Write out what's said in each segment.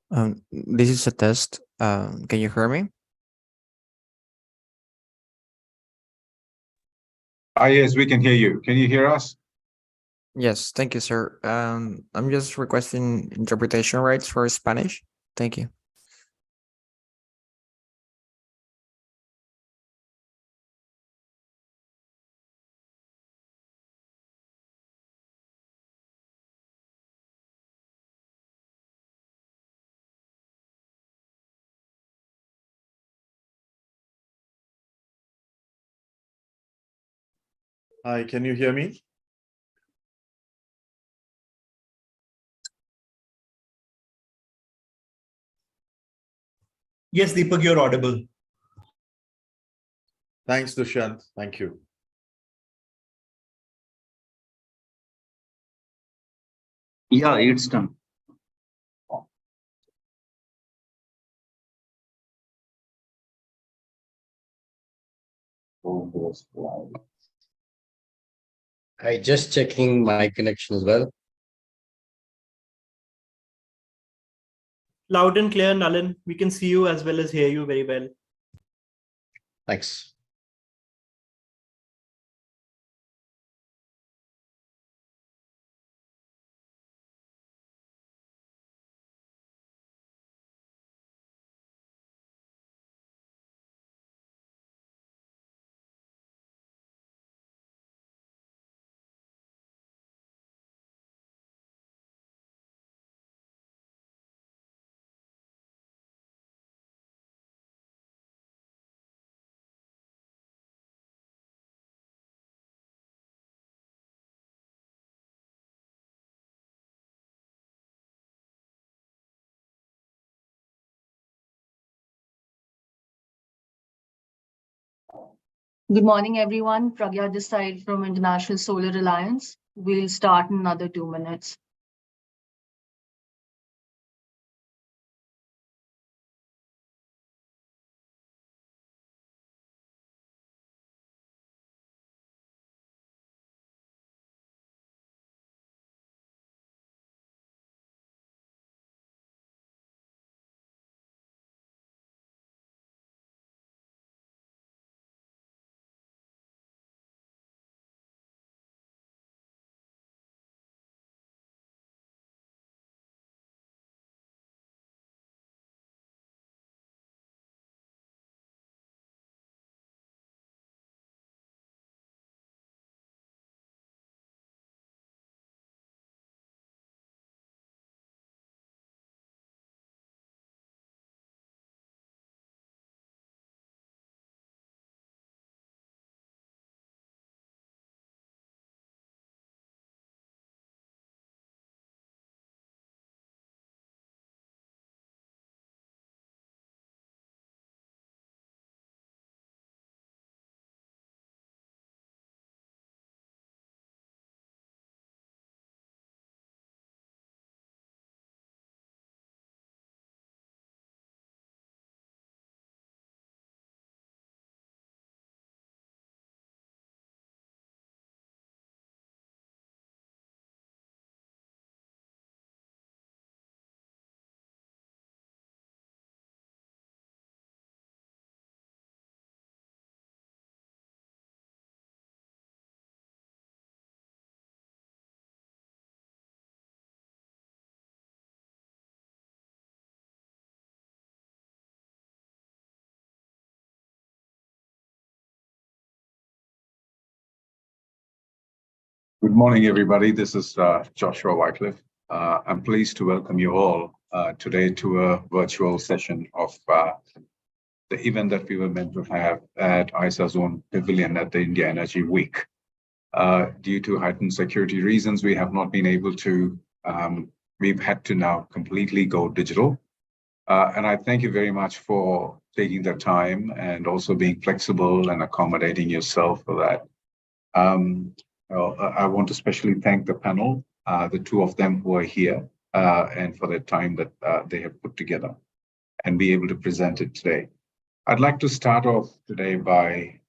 This is a test. Can you hear me? Yes, we can hear you. Can you hear us? Yes, thank you, sir. I'm just requesting interpretation rights for Spanish. Thank you. Hi, can you hear me? Yes, Deepak, you're audible. Thanks, Dushyant. Thank you. Yeah, it's done. I just checking my connection as well. Loud and clear, Nalin. We can see you as well as hear you very well. Thanks. Good morning, everyone. Pragya this side from International Solar Alliance. We'll start in another 2 minutes. Good morning, everybody. This is Joshua Wycliffe. I'm pleased to welcome you all today to a virtual session of the event that we were meant to have at ISA Zone Pavilion at the India Energy Week. Due to heightened security reasons, we have not been able to, we've had to now completely go digital. And I thank you very much for taking the time and also being flexible and accommodating yourself for that. I want to especially thank the panel, the two of them who are here, and for the time that they have put together and be able to present it today. I'd like to start off today by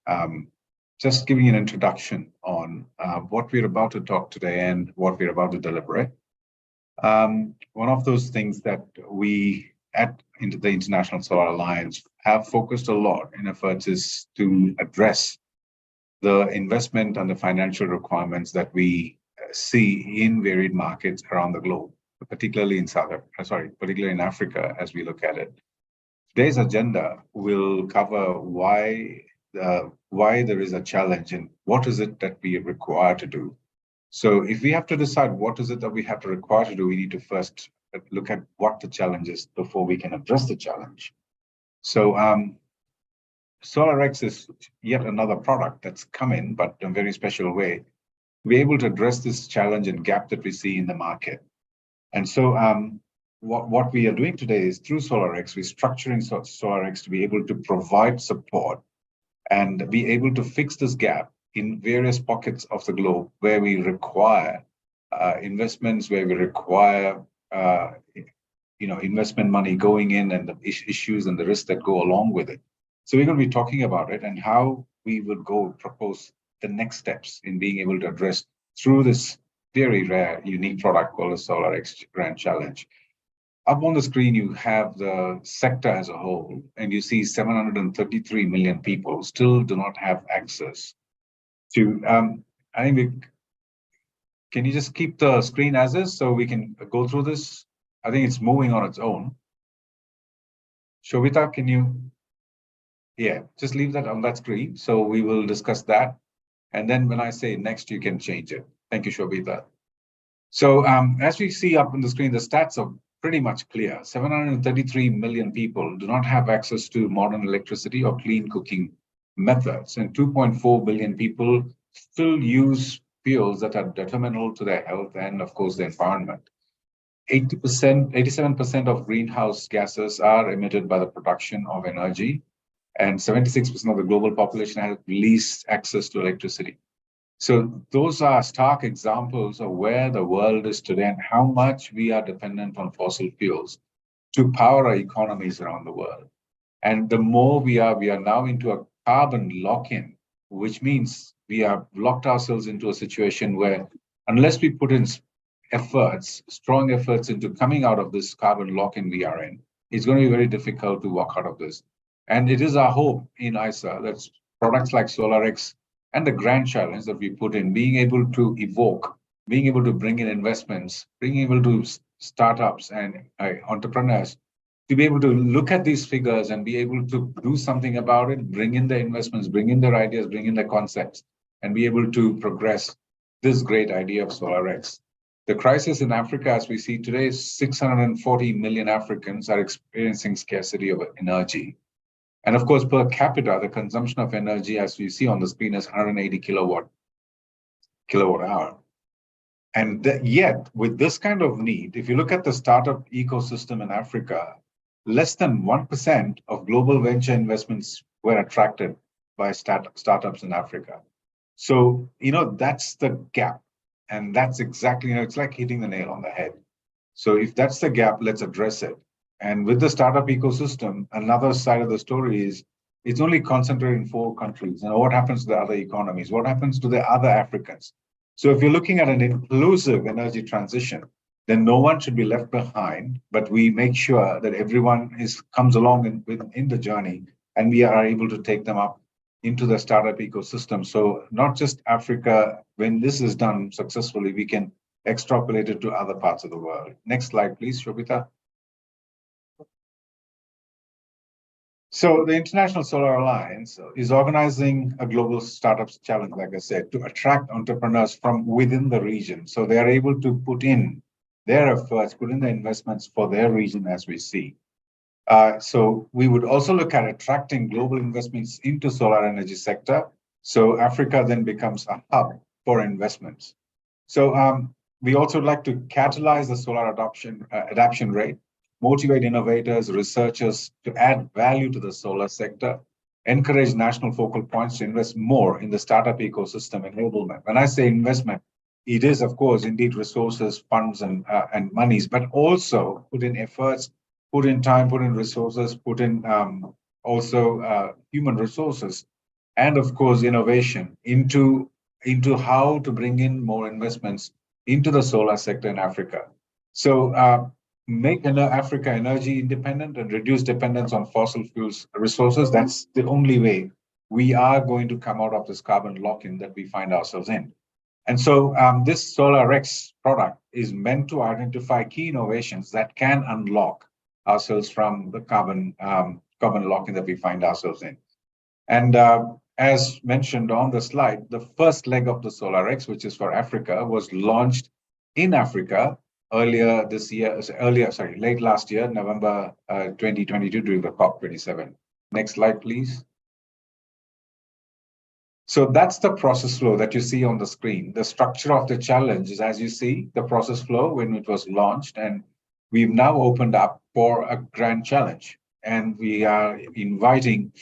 just giving an introduction on what we're about to talk today and what we're about to deliberate. One of those things that we at into the International Solar Alliance have focused a lot in efforts is to address the investment and the financial requirements that we see in varied markets around the globe, particularly particularly in Africa, as we look at it. Today's agenda will cover why there is a challenge and what is it that we require to do. So if we have to decide what is it that we have to require to do, we need to first look at what the challenge is before we can address the challenge. So SolarX is yet another product that's come in, but in a very special way. We're able to address this challenge and gap that we see in the market. And so what we are doing today is through SolarX, we're structuring SolarX to be able to provide support and be able to fix this gap in various pockets of the globe where we require investments, where we require investment money going in and the issues and the risks that go along with it. So we're going to be talking about it and how we would propose the next steps in being able to address through this very rare, unique product called the SolarX Grand Challenge. Up on the screen, you have the sector as a whole, and you see 733 million people still do not have access to. Can you just keep the screen as is so we can go through this? I think it's moving on its own. Shobita, can you? Yeah, just leave that on that screen. So we will discuss that. And then when I say next, you can change it. Thank you, Shobita. So as we see up on the screen, the stats are pretty much clear. 733 million people do not have access to modern electricity or clean cooking methods. And 2.4 billion people still use fuels that are detrimental to their health and, of course, the environment. 87% of greenhouse gases are emitted by the production of energy, and 76% of the global population has least access to electricity. So those are stark examples of where the world is today and how much we are dependent on fossil fuels to power our economies around the world. And the more we are now into a carbon lock-in, which means we have locked ourselves into a situation where unless we put in strong efforts into coming out of this carbon lock-in we are in, it's going to be very difficult to walk out of this. And it is our hope in ISA that products like SolarX and the grand challenge that we put in, being able to evoke, being able to bring in investments, being able to startups and entrepreneurs to be able to look at these figures and be able to do something about it, bring in the investments, bring in their ideas, bring in the concepts, and be able to progress this great idea of SolarX. The crisis in Africa, as we see today, 640 million Africans are experiencing scarcity of energy. And of course, per capita, the consumption of energy, as you see on the screen, is 180 kilowatt hour. And yet, with this kind of need, if you look at the startup ecosystem in Africa, less than 1% of global venture investments were attracted by startups in Africa. So, that's the gap. And that's exactly, it's like hitting the nail on the head. So if that's the gap, let's address it. And with the startup ecosystem, another side of the story is it's only concentrated in 4 countries. And what happens to the other economies? What happens to the other Africans? So if you're looking at an inclusive energy transition, then no one should be left behind, but we make sure that everyone comes along in the journey, and we are able to take them up into the startup ecosystem. So not just Africa, when this is done successfully, we can extrapolate it to other parts of the world. Next slide, please, Shobita. So the International Solar Alliance is organizing a global startups challenge, like I said, to attract entrepreneurs from within the region. So they are able to put in their efforts, put in the investments for their region as we see. So we would also look at attracting global investments into solar energy sector. So Africa then becomes a hub for investments. So we also like to catalyze the solar adoption rate, motivate innovators, researchers to add value to the solar sector, encourage national focal points to invest more in the startup ecosystem enablement. When I say investment, it is, of course, indeed resources, funds, and monies, but also put in efforts, put in time, put in resources, put in also human resources, and of course, innovation into how to bring in more investments into the solar sector in Africa. So make Africa energy independent and reduce dependence on fossil fuels resources. That's the only way we are going to come out of this carbon lock-in that we find ourselves in. And so this SolarX product is meant to identify key innovations that can unlock ourselves from the carbon lock-in that we find ourselves in. And as mentioned on the slide, the first leg of the SolarX, which is for Africa, was launched in Africa late last year, November 2022, during the COP27. Next slide, please. So that's the process flow that you see on the screen. The structure of the challenge is, as you see, the process flow when it was launched, and we've now opened up for a grand challenge. And we are inviting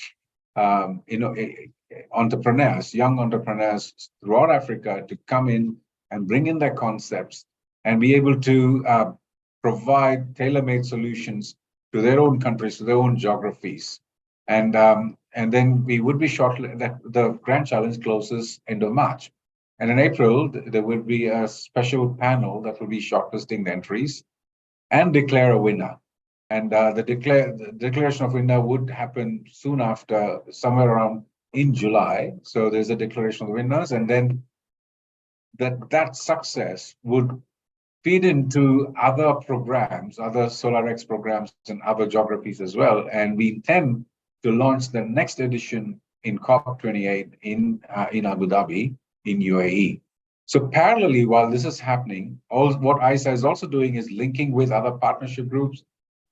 entrepreneurs, young entrepreneurs throughout Africa to come in and bring in their concepts and be able to provide tailor-made solutions to their own countries, to their own geographies. And then we would be shortly, that the Grand Challenge closes end of March. And in April, there will be a special panel that will be shortlisting the entries and declare a winner. And the declaration of winner would happen soon after, somewhere around in July. So there's a declaration of the winners, and then that success would feed into other programs, other SolarX programs in other geographies as well. And we intend to launch the next edition in COP28 in Abu Dhabi, in UAE. So parallelly, while this is happening, what ISA is also doing is linking with other partnership groups,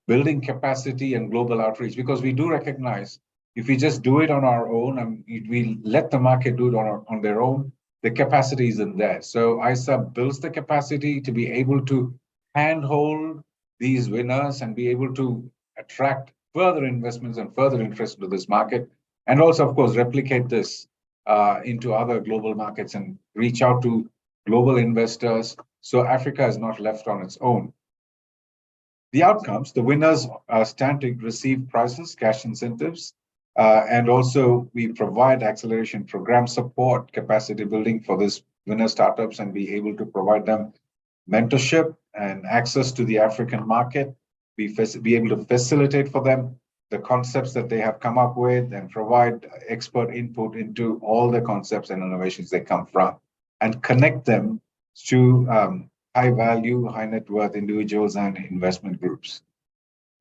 building capacity and global outreach, because we do recognize if we just do it on our own and we let the market do it on their own, the capacity isn't there. So ISA builds the capacity to be able to handhold these winners and be able to attract further investments and further interest into this market, and also, of course, replicate this into other global markets and reach out to global investors, so Africa is not left on its own. The outcomes, the winners stand to receive prizes, cash incentives, and also we provide acceleration program support, capacity building for these winner startups, and be able to provide them mentorship and access to the African market, be able to facilitate for them the concepts that they have come up with and provide expert input into all the concepts and innovations they come from, and connect them to high value, high net worth individuals and investment groups.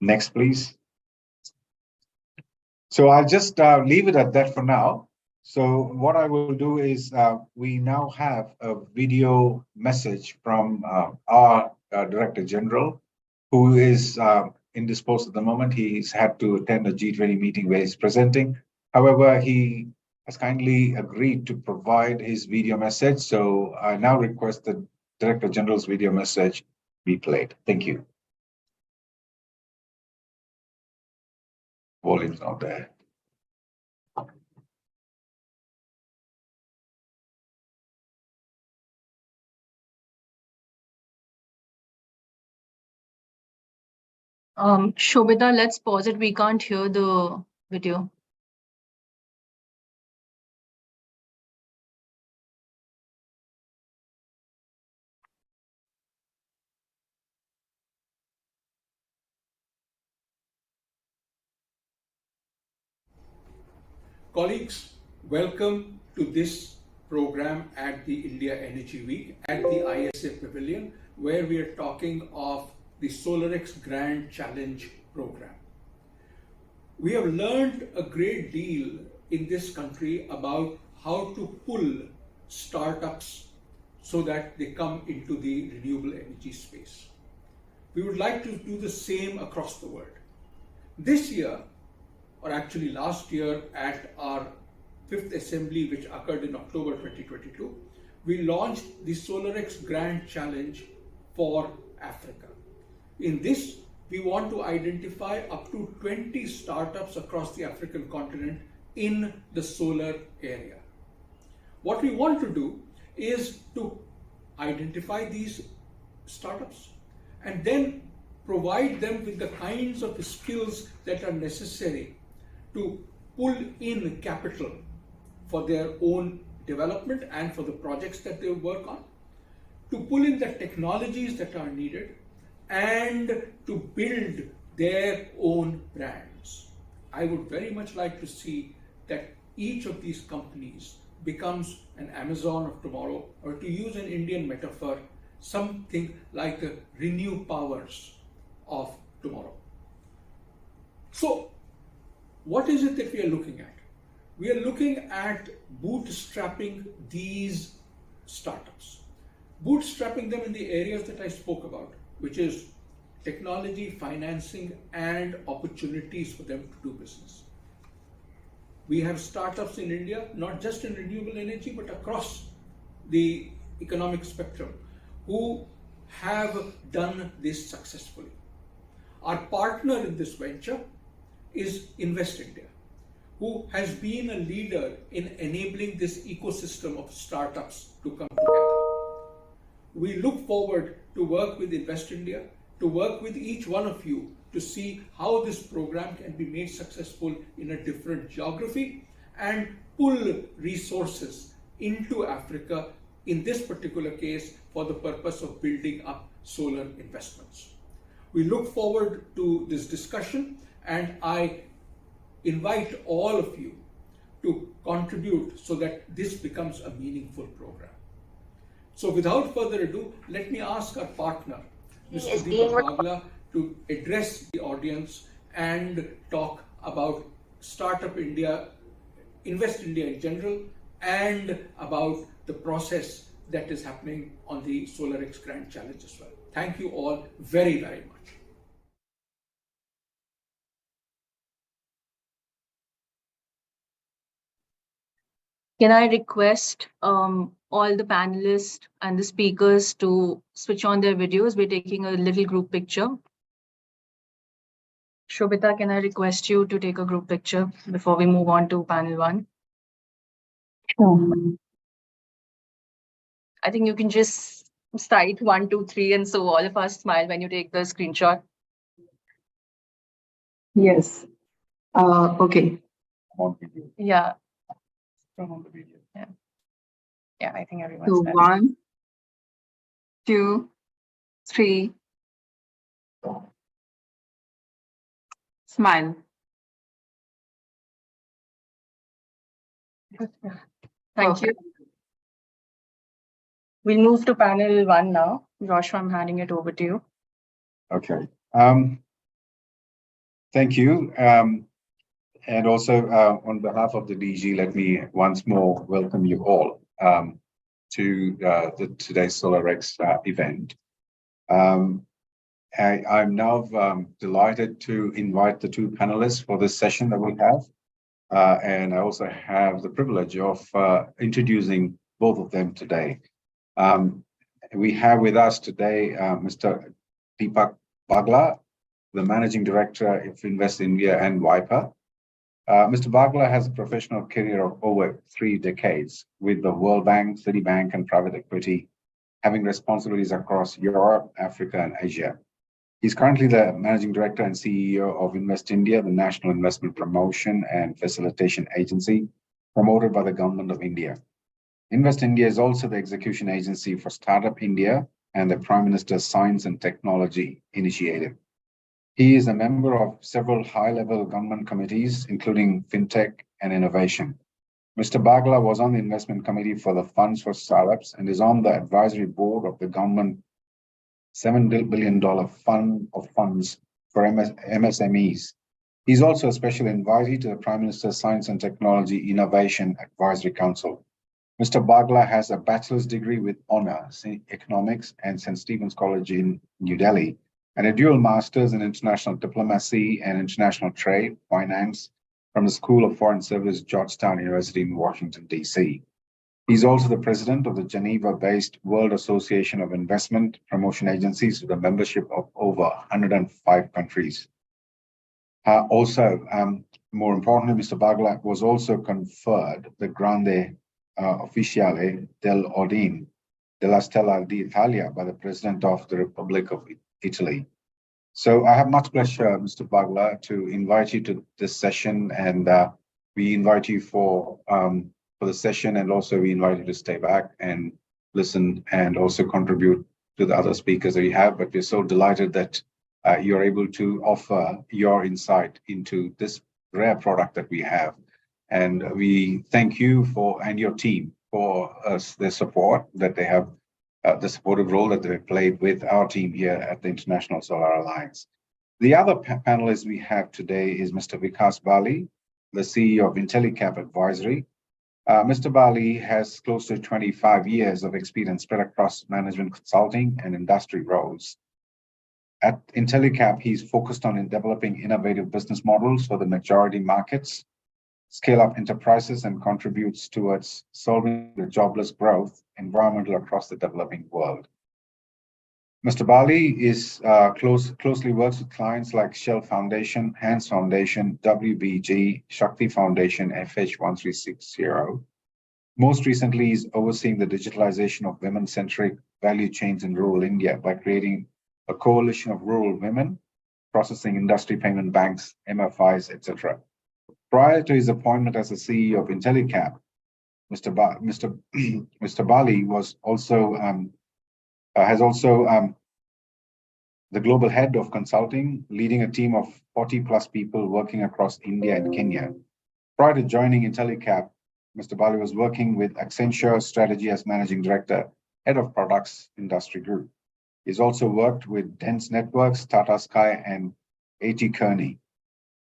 Next, please. So I'll just leave it at that for now. So what I will do is we now have a video message from our Director General, who is indisposed at the moment. He's had to attend a G20 meeting where he's presenting. However, he has kindly agreed to provide his video message. So I now request the Director General's video message be played. Thank you. Volume's not there. Shobita, let's pause it. We can't hear the video. Colleagues, welcome to this program at the India Energy Week at the ISA Pavilion, where we are talking of the SolarX Grand Challenge program. We have learned a great deal in this country about how to pull startups so that they come into the renewable energy space. We would like to do the same across the world. This year, or actually last year at our 5th assembly, which occurred in October 2022, we launched the SolarX Grand Challenge for Africa. In this, we want to identify up to 20 startups across the African continent in the solar area. What we want to do is to identify these startups and then provide them with the kinds of skills that are necessary to pull in capital for their own development and for the projects that they work on, to pull in the technologies that are needed, and to build their own brands. I would very much like to see that each of these companies becomes an Amazon of tomorrow, or to use an Indian metaphor, something like the Renew Powers of tomorrow. So, what is it that we are looking at? We are looking at bootstrapping these startups, bootstrapping them in the areas that I spoke about, which is technology, financing, and opportunities for them to do business. We have startups in India, not just in renewable energy, but across the economic spectrum, who have done this successfully. Our partner in this venture is Invest India, who has been a leader in enabling this ecosystem of startups to come together. We look forward to work with Invest India, to work with each one of you to see how this program can be made successful in a different geography and pull resources into Africa, in this particular case, for the purpose of building up solar investments. We look forward to this discussion, and I invite all of you to contribute so that this becomes a meaningful program. So without further ado, let me ask our partner, Mr. Deepak Bagla, to address the audience and talk about Startup India, Invest India in general, and about the process that is happening on the SolarX Grand Challenge as well. Thank you all very, very much. Can I request all the panelists and the speakers to switch on their videos? We're taking a little group picture. Shobita, can I request you to take a group picture before we move on to panel one? I think you can just cite 1, 2, 3, and so all of us smile when you take the screenshot. Yes. Okay. Yeah. On the video. Yeah, I think everyone's So there. 1, 2, 3. Smile. Thank you. We'll move to panel one now. Joshua, I'm handing it over to you. Okay. Thank you. And also on behalf of the DG, let me once more welcome you all to today's SolarX event. I'm now delighted to invite the two panelists for this session that we have. And I also have the privilege of introducing both of them today. We have with us today Mr. Deepak Bagla, the Managing Director of Invest India and Wiper. Mr. Bagla has a professional career of over 3 decades with the World Bank, Citibank, and private equity, having responsibilities across Europe, Africa, and Asia. He's currently the Managing Director and CEO of Invest India, the National Investment Promotion and Facilitation Agency, promoted by the Government of India. Invest India is also the execution agency for Startup India and the Prime Minister's Science and Technology Initiative. He is a member of several high-level government committees, including FinTech and Innovation. Mr. Bagla was on the investment committee for the Funds for Startups and is on the advisory board of the government $7 billion fund of funds for MSMEs. He's also a special invitee to the Prime Minister's Science and Technology Innovation Advisory Council. Mr. Bagla has a bachelor's degree with honors in economics and St. Stephen's College in New Delhi, and a dual master's in international diplomacy and international trade finance from the School of Foreign Service, Georgetown University in Washington, D.C. He's also the president of the Geneva-based World Association of Investment Promotion Agencies with a membership of over 105 countries. More importantly, Mr. Bagla was also conferred the Grande Ufficiale dell'Ordine della Stella d'Italia by the President of the Republic of Italy. So I have much pleasure, Mr. Bagla, to invite you to this session, and we invite you for the session, and also we invite you to stay back and listen and also contribute to the other speakers that you have, but we're so delighted that you're able to offer your insight into this rare product that we have. And we thank you and your team for the support that they have, the supportive role that they've played with our team here at the International Solar Alliance. The other panelist we have today is Mr. Vikas Bali, the CEO of IntelliCap Advisory. Mr. Bali has close to 25 years of experience spread across management consulting and industry roles. At IntelliCap, he's focused on developing innovative business models for the majority markets, scale up enterprises, and contributes towards solving the jobless growth environmental across the developing world. Mr. Bali is closely works with clients like Shell Foundation, Hans Foundation, WBG, Shakti Foundation, FH1360. Most recently, he's overseeing the digitalization of women-centric value chains in rural India by creating a coalition of rural women, processing industry payment banks, MFIs, etc. Prior to his appointment as the CEO of IntelliCap, Mr. Bali was also the global head of consulting, leading a team of 40 plus people working across India and Kenya. Prior to joining IntelliCap, Mr. Bali was working with Accenture Strategy as Managing Director, Head of Products Industry Group. He's also worked with Dense Networks, Tata Sky, and A.T. Kearney.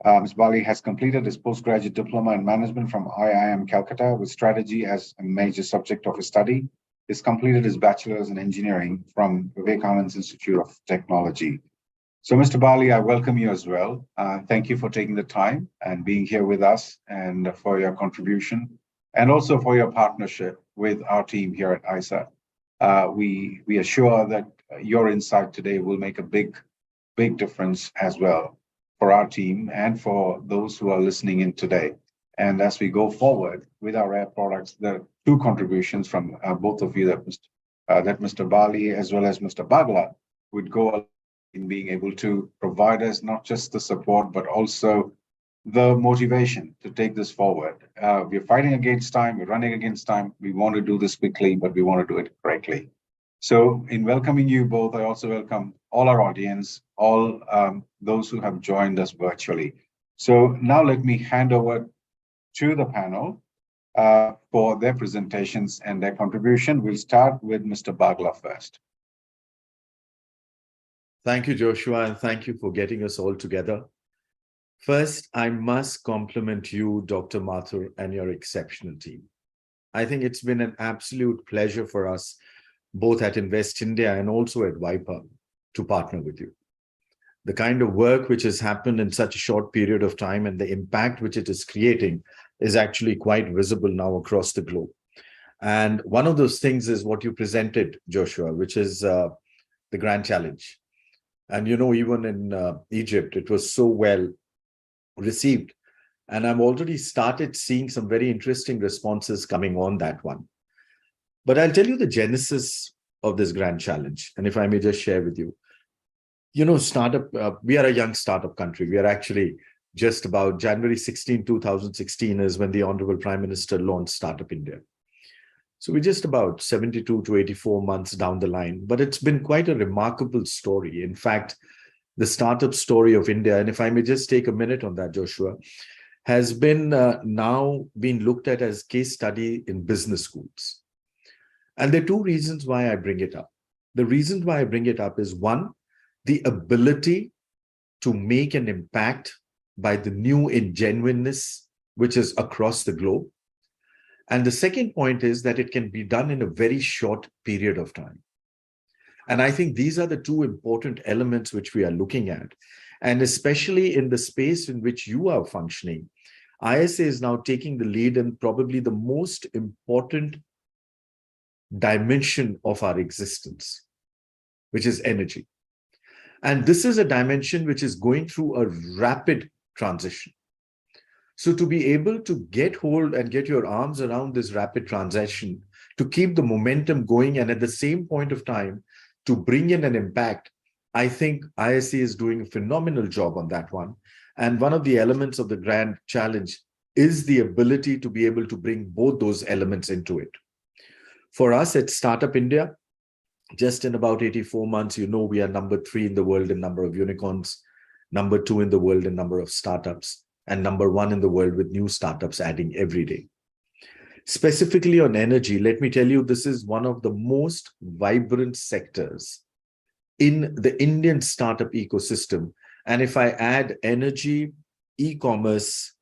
Mr. Bali has completed his postgraduate diploma in management from IIM Calcutta with strategy as a major subject of his study. He's completed his bachelor's in engineering from Vivekananda Institute of Technology. So, Mr. Bali, I welcome you as well. Thank you for taking the time and being here with us and for your contribution and also for your partnership with our team here at ISA. We are sure that your insight today will make a big difference as well for our team and for those who are listening in today. And as we go forward with our rare products, there are two contributions from both of you that Mr. Bali as well as Mr. Bagla would go in being able to provide us not just the support, but also the motivation to take this forward. We're fighting against time, we're running against time. We want to do this quickly, but we want to do it correctly. So in welcoming you both, I also welcome all our audience, all those who have joined us virtually. So now let me hand over to the panel for their presentations and their contribution. We'll start with Mr. Bagla first. Thank you, Joshua, and thank you for getting us all together. First, I must compliment you, Dr. Mathur, and your exceptional team. I think it's been an absolute pleasure for us, both at Invest India and also at Viper, to partner with you. The kind of work which has happened in such a short period of time and the impact which it is creating is actually quite visible now across the globe. And one of those things is what you presented, Joshua, which is the Grand Challenge. And you know, even in Egypt, it was so well received. And I've already started seeing some very interesting responses coming on that one. But I'll tell you the genesis of this Grand Challenge. And if I may just share with you, you know, we are a young startup country. We are actually just about January 16, 2016 is when the Honorable Prime Minister launched Startup India. So we're just about 72 to 84 months down the line, but it's been quite a remarkable story. In fact, the startup story of India, and if I may just take a minute on that, Joshua, has been now being looked at as case study in business schools. And there are two reasons why I bring it up. The reason why I bring it up is one, the ability to make an impact by the new ingenuineness, which is across the globe. And the second point is that it can be done in a very short period of time. And I think these are the two important elements which we are looking at. And especially in the space in which you are functioning, ISA is now taking the lead in probably the most important dimension of our existence, which is energy. And this is a dimension which is going through a rapid transition. So to be able to get hold and get your arms around this rapid transition, to keep the momentum going and at the same point of time, to bring in an impact, I think ISA is doing a phenomenal job on that one. And one of the elements of the Grand Challenge is the ability to be able to bring both those elements into it. For us at Startup India, Just in about 84 months, you know, we are number 3 in the world in number of unicorns, number 2 in the world in number of startups, and number 1 in the world with new startups adding every day. Specifically on energy, let me tell you, this is one of the most vibrant sectors in the Indian startup ecosystem. And if I add energy, e-commerce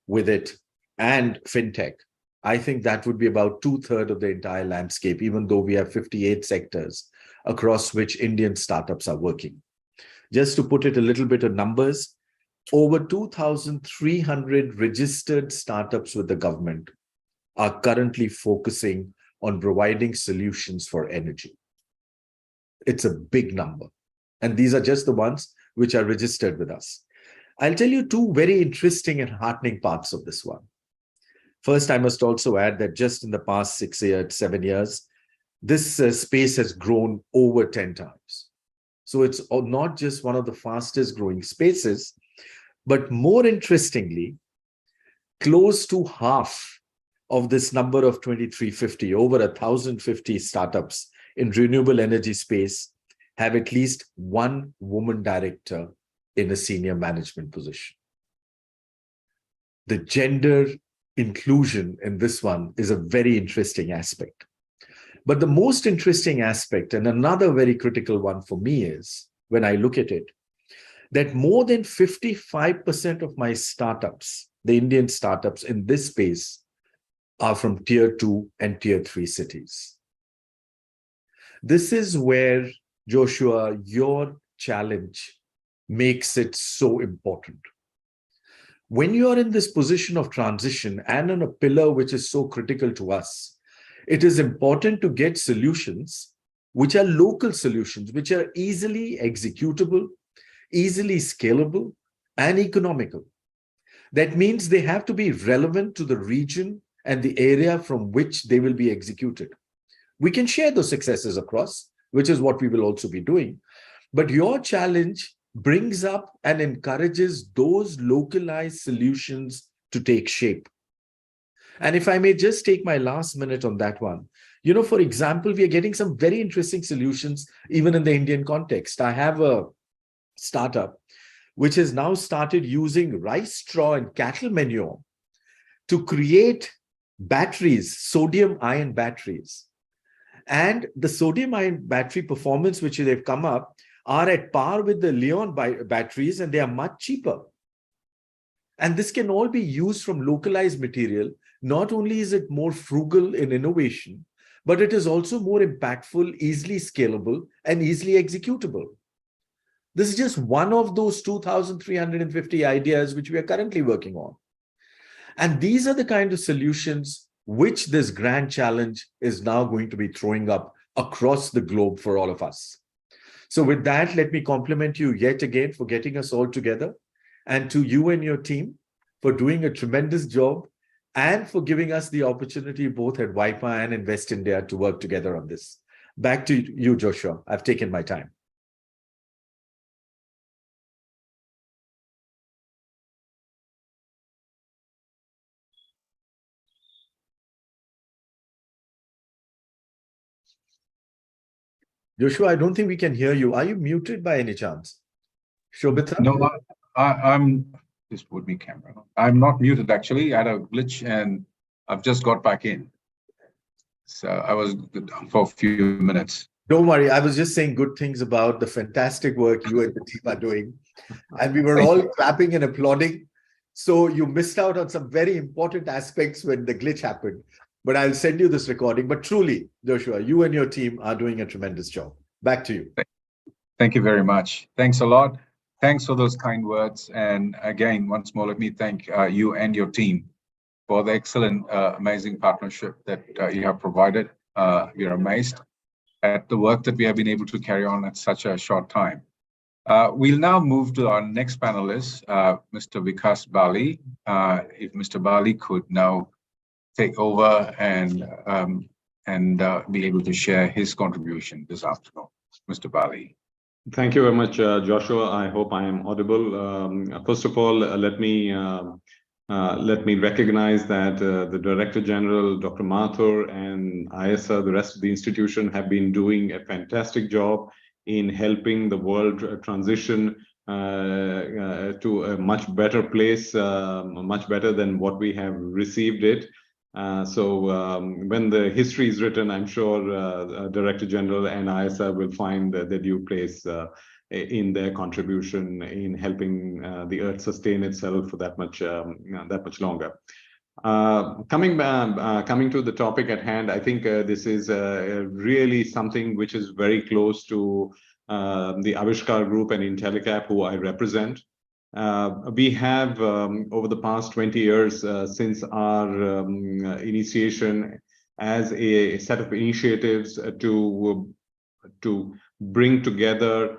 with it, and fintech, I think that would be about 2/3 of the entire landscape, even though we have 58 sectors across which Indian startups are working. Just to put it a little bit of numbers, over 2,300 registered startups with the government are currently focusing on providing solutions for energy. It's a big number. And these are just the ones which are registered with us. I'll tell you 2 very interesting and heartening parts of this one. First, I must also add that just in the past 7 years, this space has grown over 10 times. So it's not just one of the fastest growing spaces, but more interestingly, close to half of this number of 2,350, over 1,050 startups in renewable energy space have at least one woman director in a senior management position. The gender inclusion in this one is a very interesting aspect. But the most interesting aspect, and another very critical one for me, is when I look at it, that more than 55% of my startups, the Indian startups in this space, are from tier 2 and tier 3 cities. This is where, Joshua, your challenge makes it so important. When you are in this position of transition and on a pillar which is so critical to us, it is important to get solutions which are local solutions, which are easily executable, easily scalable, and economical. That means they have to be relevant to the region and the area from which they will be executed. We can share those successes across, which is what we will also be doing. But your challenge brings up and encourages those localized solutions to take shape. And if I may just take my last minute on that one, you know, for example, we are getting some very interesting solutions even in the Indian context. I have a startup which has now started using rice straw and cattle manure to create batteries, sodium-ion batteries. And the sodium-ion battery performance which they've come up are at par with the Leon batteries, and they are much cheaper. And this can all be used from localized material. Not only is it more frugal in innovation, but it is also more impactful, easily scalable, and easily executable. This is just one of those 2,350 ideas which we are currently working on. And these are the kind of solutions which this grand challenge is now going to be throwing up across the globe for all of us. So with that, let me compliment you yet again for getting us all together, and to you and your team for doing a tremendous job and for giving us the opportunity both at WIPA and Invest India to work together on this. Back to you, Joshua. I've taken my time. Joshua, I don't think we can hear you. Are you muted by any chance? Shobita? No, I'm just put me camera. I'm not muted actually. I had a glitch and I've just got back in. So I was down for a few minutes. Don't worry. I was just saying good things about the fantastic work you and the team are doing. And we were all clapping and applauding. So you missed out on some very important aspects when the glitch happened. But I'll send you this recording. But truly, Joshua, you and your team are doing a tremendous job. Back to you. Thank you very much. Thanks a lot. Thanks for those kind words. And again, once more, let me thank you and your team for the excellent, amazing partnership that you have provided. We are amazed at the work that we have been able to carry on at such a short time. We'll now move to our next panelist, Mr. Vikas Bali. If Mr. Bali could now take over and be able to share his contribution this afternoon. Mr. Bali. Thank you very much, Joshua. I hope I am audible. First of all, let me Let me recognize that the Director General, Dr. Mathur, and ISA, the rest of the institution, have been doing a fantastic job in helping the world transition to a much better place, much better than what we have received it. So when the history is written, I'm sure Director General and ISA will find their due place in their contribution in helping the Earth sustain itself for that much longer. Coming to the topic at hand, I think this is really something which is very close to the Avishkar Group and Intellicap, who I represent. We have, over the past 20 years, since our initiation as a set of initiatives to bring together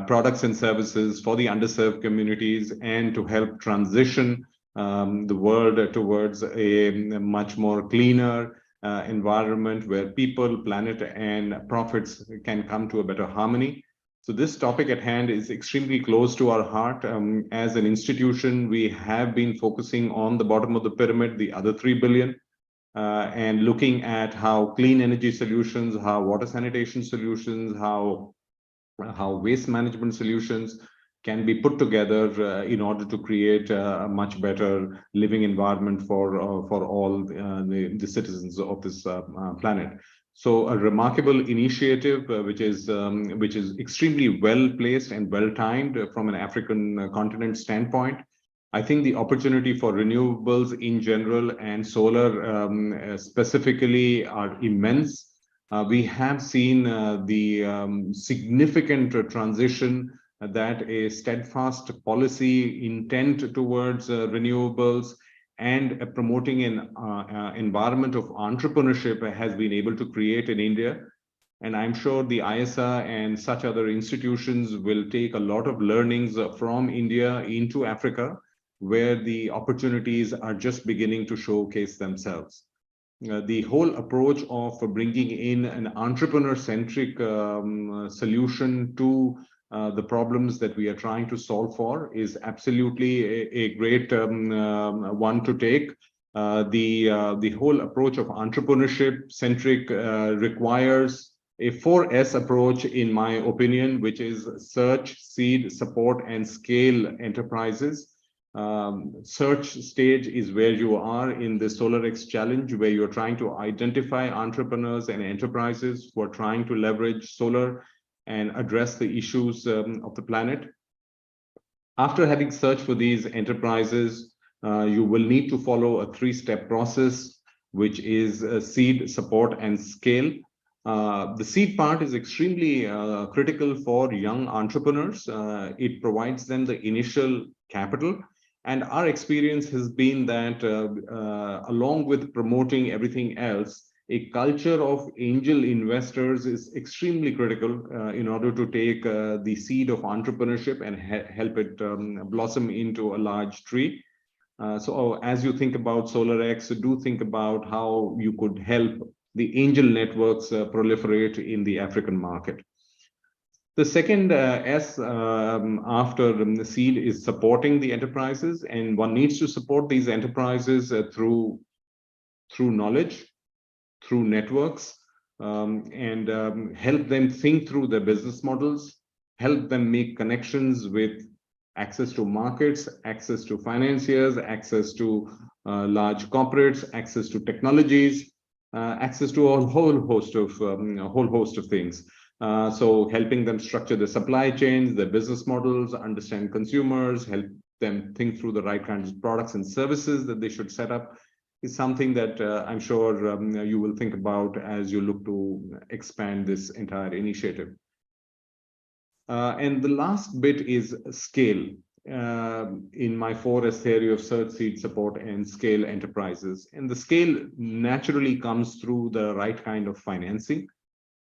products and services for the underserved communities and to help transition the world towards a much more cleaner environment where people, planet, and profits can come to a better harmony. So this topic at hand is extremely close to our heart. As an institution, we have been focusing on the bottom of the pyramid, the other 3 billion, and looking at how clean energy solutions, how water sanitation solutions, how waste management solutions can be put together in order to create a much better living environment for all the citizens of this planet. So a remarkable initiative, which is extremely well placed and well timed from an African continent standpoint. I think the opportunity for renewables in general and solar specifically are immense. We have seen the significant transition that a steadfast policy intent towards renewables and promoting an environment of entrepreneurship has been able to create in India. And I'm sure the ISA and such other institutions will take a lot of learnings from India into Africa, where the opportunities are just beginning to showcase themselves. The whole approach of bringing in an entrepreneur-centric solution to the problems that we are trying to solve for is absolutely a great one to take. The whole approach of entrepreneurship-centric requires a 4S approach, in my opinion, which is search, seed, support, and scale enterprises. Search stage is where you are in the SolarX challenge, where you're trying to identify entrepreneurs and enterprises who are trying to leverage solar and address the issues of the planet. After having searched for these enterprises, you will need to follow a 3-step process, which is seed, support, and scale. The seed part is extremely critical for young entrepreneurs. It provides them the initial capital. And our experience has been that along with promoting everything else, a culture of angel investors is extremely critical in order to take the seed of entrepreneurship and help it blossom into a large tree. So as you think about SolarX, do think about how you could help the angel networks proliferate in the African market. The second S after the seed is supporting the enterprises, and one needs to support these enterprises through knowledge, through networks, and help them think through their business models, help them make connections with access to markets, access to financiers, access to large corporates, access to technologies, access to a whole host of things. So helping them structure their supply chains, their business models, understand consumers, help them think through the right kinds of products and services that they should set up is something that I'm sure you will think about as you look to expand this entire initiative. And the last bit is scale. In my 4S theory of search, seed, support, and scale enterprises. And the scale naturally comes through the right kind of financing.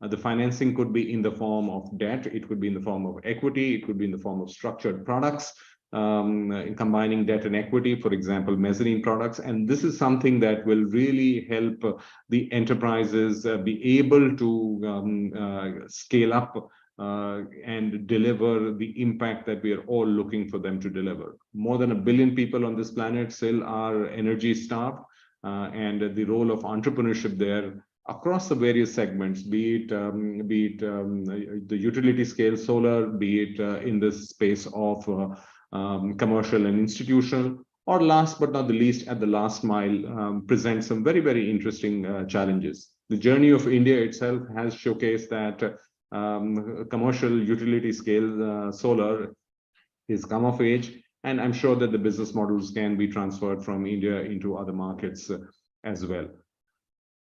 The financing could be in the form of debt, it could be in the form of equity, it could be in the form of structured products, in combining debt and equity, for example, mezzanine products. And this is something that will really help the enterprises be able to scale up and deliver the impact that we are all looking for them to deliver. More than 1 billion people on this planet still are energy starved, and the role of entrepreneurship there across the various segments, be it the utility scale solar, be it in this space of commercial and institutional, or last but not the least, at the last mile, presents some very, very interesting challenges. The journey of India itself has showcased that commercial utility scale solar is come of age, and I'm sure that the business models can be transferred from India into other markets as well.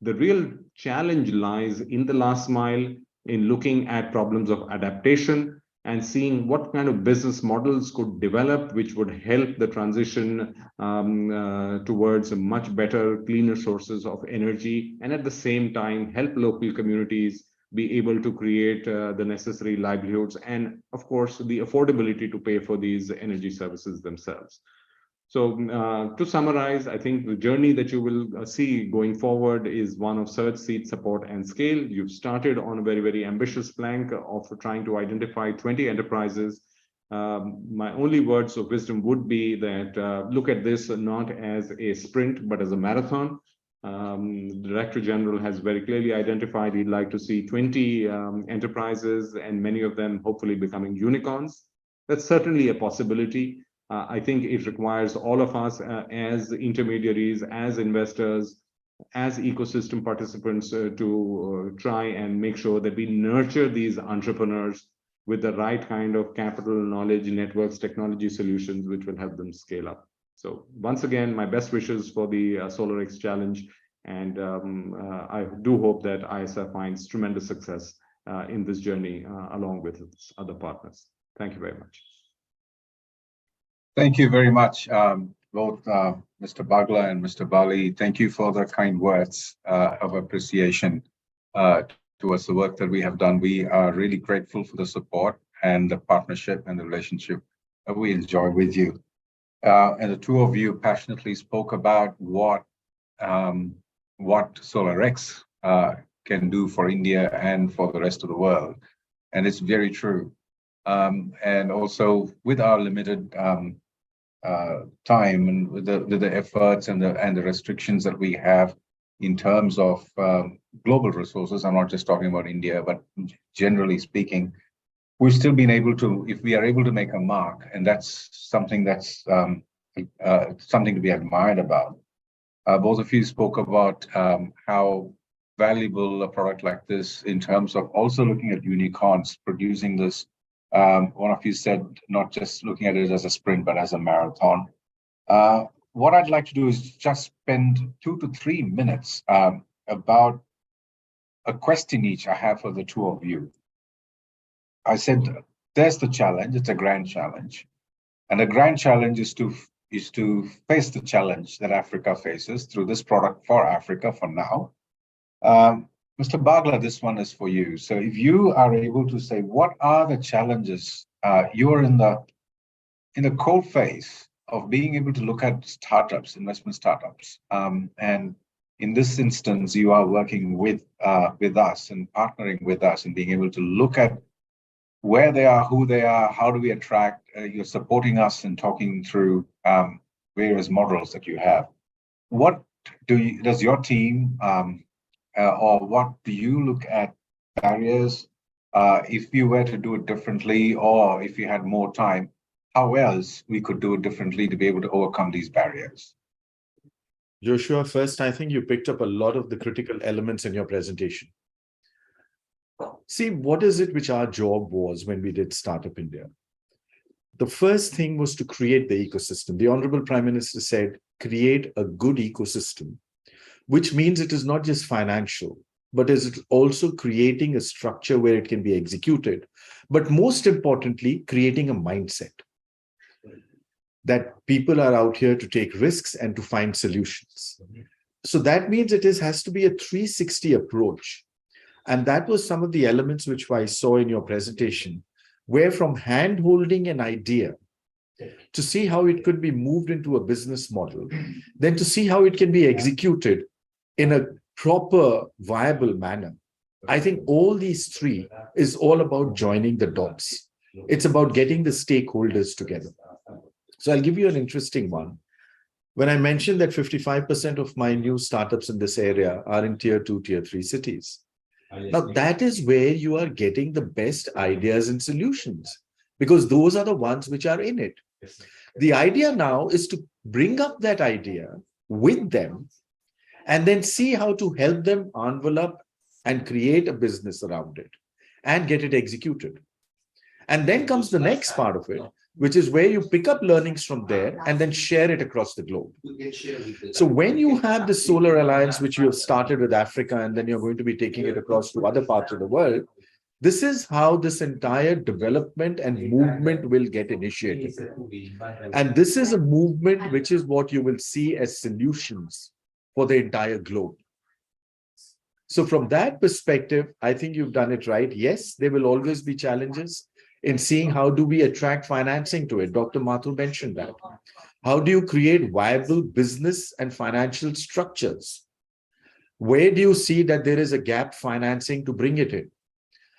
The real challenge lies in the last mile, in looking at problems of adaptation and seeing what kind of business models could develop which would help the transition towards a much better, cleaner sources of energy, and at the same time help local communities be able to create the necessary livelihoods and, of course, the affordability to pay for these energy services themselves. So to summarize, I think the journey that you will see going forward is one of search, seed, support, and scale. You've started on a very, very ambitious plank of trying to identify 20 enterprises. My only words of wisdom would be that look at this not as a sprint, but as a marathon. The Director General has very clearly identified he'd like to see 20 enterprises, and many of them hopefully becoming unicorns. That's certainly a possibility. I think it requires all of us as intermediaries, as investors, as ecosystem participants to try and make sure that we nurture these entrepreneurs with the right kind of capital, knowledge, networks, technology solutions, which will help them scale up. So once again, my best wishes for the SolarX challenge. And I do hope that ISA finds tremendous success in this journey along with its other partners. Thank you very much. Thank you very much, both Mr. Bagla and Mr. Bali. Thank you for the kind words of appreciation towards the work that we have done. We are really grateful for the support and the partnership and the relationship that we enjoy with you. And the two of you passionately spoke about what SolarX can do for India and for the rest of the world. And it's very true. And also with our limited time and with the efforts and the restrictions that we have in terms of global resources, I'm not just talking about India, but generally speaking, we've still been able to, if we are able to make a mark, and that's something something to be admired about. Both of you spoke about how valuable a product like this in terms of also looking at unicorns producing this. One of you said not just looking at it as a sprint, but as a marathon. What I'd like to do is just spend 2 to 3 minutes about a question each I have for the two of you. I said, there's the challenge, it's a grand challenge. And the grand challenge is to face the challenge that Africa faces through this product for Africa for now. Mr. Bagla, this one is for you. So if you are able to say, what are the challenges? You are in the cold phase of being able to look at startups, investment startups. And in this instance, you are working with us and partnering with us and being able to look at where they are, who they are, how do we attract, you're supporting us and talking through various models that you have. What does your team or what do you look at barriers? If you were to do it differently, or if you had more time, how else we could do it differently to be able to overcome these barriers? Joshua, first, I think you picked up a lot of the critical elements in your presentation. See, what is it which our job was when we did Startup India? The first thing was to create the ecosystem. The Honorable Prime Minister said, create a good ecosystem, which means it is not just financial, but is also creating a structure where it can be executed. But most importantly, creating a mindset that people are out here to take risks and to find solutions. So that means it has to be a 360 approach. And that was some of the elements which I saw in your presentation, where from hand-holding an idea to see how it could be moved into a business model, then to see how it can be executed in a proper, viable manner. I think all these three is all about joining the dots. It's about getting the stakeholders together. So I'll give you an interesting one. When I mentioned that 55% of my new startups in this area are in tier 2, tier 3 cities. Now, that is where you are getting the best ideas and solutions, because those are the ones which are in it. The idea now is to bring up that idea with them and then see how to help them envelop and create a business around it and get it executed. And then comes the next part of it, which is where you pick up learnings from there and then share it across the globe. So when you have the Solar Alliance, which you have started with Africa, and then you're going to be taking it across to other parts of the world, this is how this entire development and movement will get initiated. And this is a movement which is what you will see as solutions for the entire globe. So from that perspective, I think you've done it right. Yes, there will always be challenges in seeing how do we attract financing to it. Dr. Mathur mentioned that. How do you create viable business and financial structures? Where do you see that there is a gap financing to bring it in?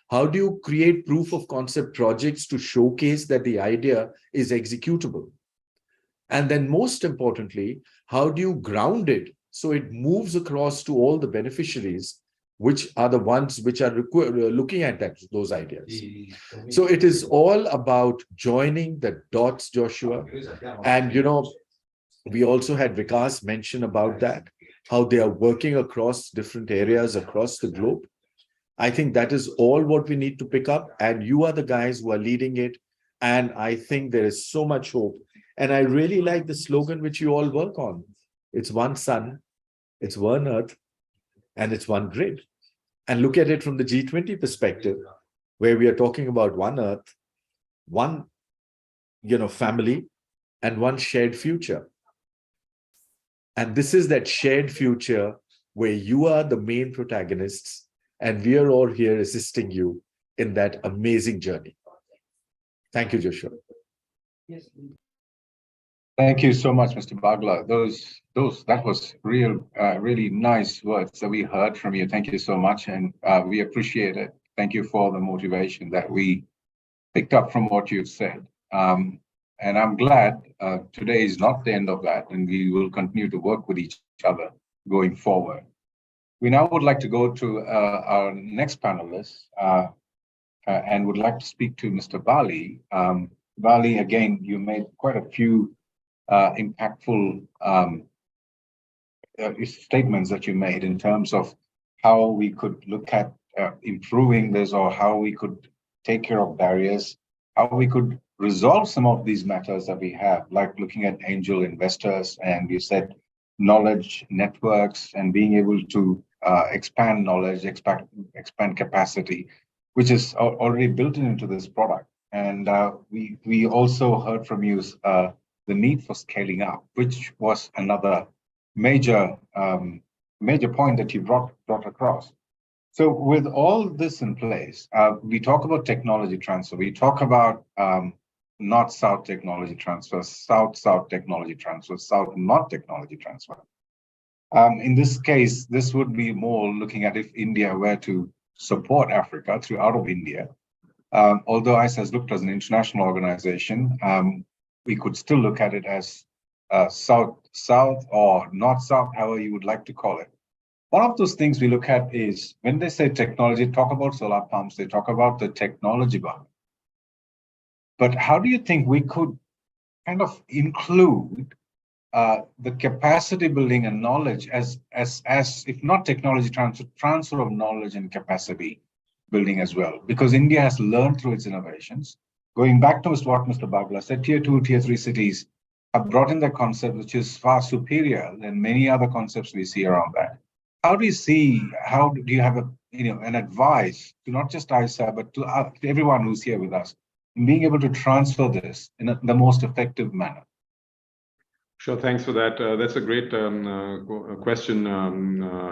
How do you create proof of concept projects to showcase that the idea is executable? And then most importantly, how do you ground it so it moves across to all the beneficiaries, which are the ones which are looking at those ideas? So it is all about joining the dots, Joshua. And, you know, we also had Vikas mention about that, how they are working across different areas across the globe. I think that is all what we need to pick up. And you are the guys who are leading it. And I think there is so much hope. And I really like the slogan which you all work on. It's one sun, it's one earth, and it's one grid. And look at it from the G20 perspective, where we are talking about one earth, one, family, and one shared future. And this is that shared future where you are the main protagonists, and we are all here assisting you in that amazing journey. Thank you, Joshua. Thank you so much, Mr. Bagla. That was really nice words that we heard from you. Thank you so much, and we appreciate it. Thank you for the motivation that we picked up from what you've said. And I'm glad today is not the end of that, and we will continue to work with each other going forward. We now would like to go to our next panelist and would like to speak to Mr. Bali. Bali, again, you made quite a few impactful statements that you made in terms of how we could look at improving this, or how we could take care of barriers, how we could resolve some of these matters that we have, like looking at angel investors, and you said knowledge networks and being able to expand knowledge, expand capacity, which is already built into this product. And we also heard from you the need for scaling up, which was another major point that you brought across. So with all this in place, we talk about technology transfer. We talk about North-South technology transfer, South-South technology transfer, South-North technology transfer. In this case, this would be more looking at if India were to support Africa through out of India. Although ICE has looked as an international organization, we could still look at it as South-South or North-South, however you would like to call it. One of those things we look at is when they say technology, talk about solar pumps, they talk about the technology behind it. But how do you think we could kind of include the capacity building and knowledge as if not technology transfer of knowledge and capacity building as well? Because India has learned through its innovations. Going back to what Mr. Bagla said, tier 2, tier 3 cities have brought in the concept which is far superior than many other concepts we see around that. How do you have an advice to not just ISA, but to everyone who's here with us in being able to transfer this in the most effective manner? Sure, thanks for that. That's a great question,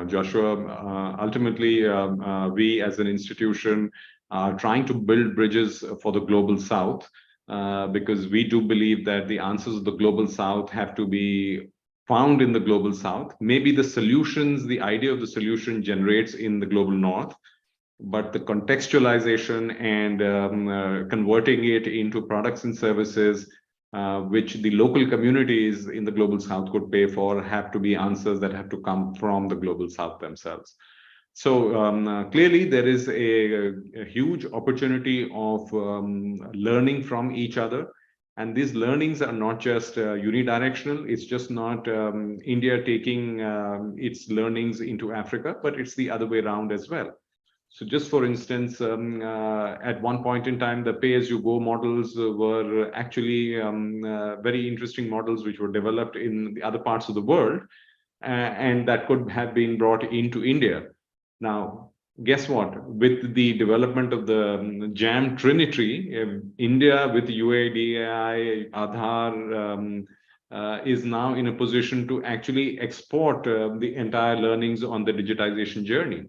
Joshua. Ultimately, we as an institution are trying to build bridges for the global South because we do believe that the answers of the global South have to be found in the global South. Maybe the solutions, the idea of the solution generates in the global North, but the contextualization and converting it into products and services which the local communities in the global south could pay for have to be answers that have to come from the global south themselves. So clearly there is a huge opportunity of learning from each other. And these learnings are not just unidirectional. It's just not India taking its learnings into Africa, but it's the other way around as well. So just for instance, at one point in time, the pay-as-you-go models were actually very interesting models which were developed in the other parts of the world, and that could have been brought into India. Now, guess what? With the development of the JAM Trinity, India with UADAI, Aadhaar is now in a position to actually export the entire learnings on the digitization journey.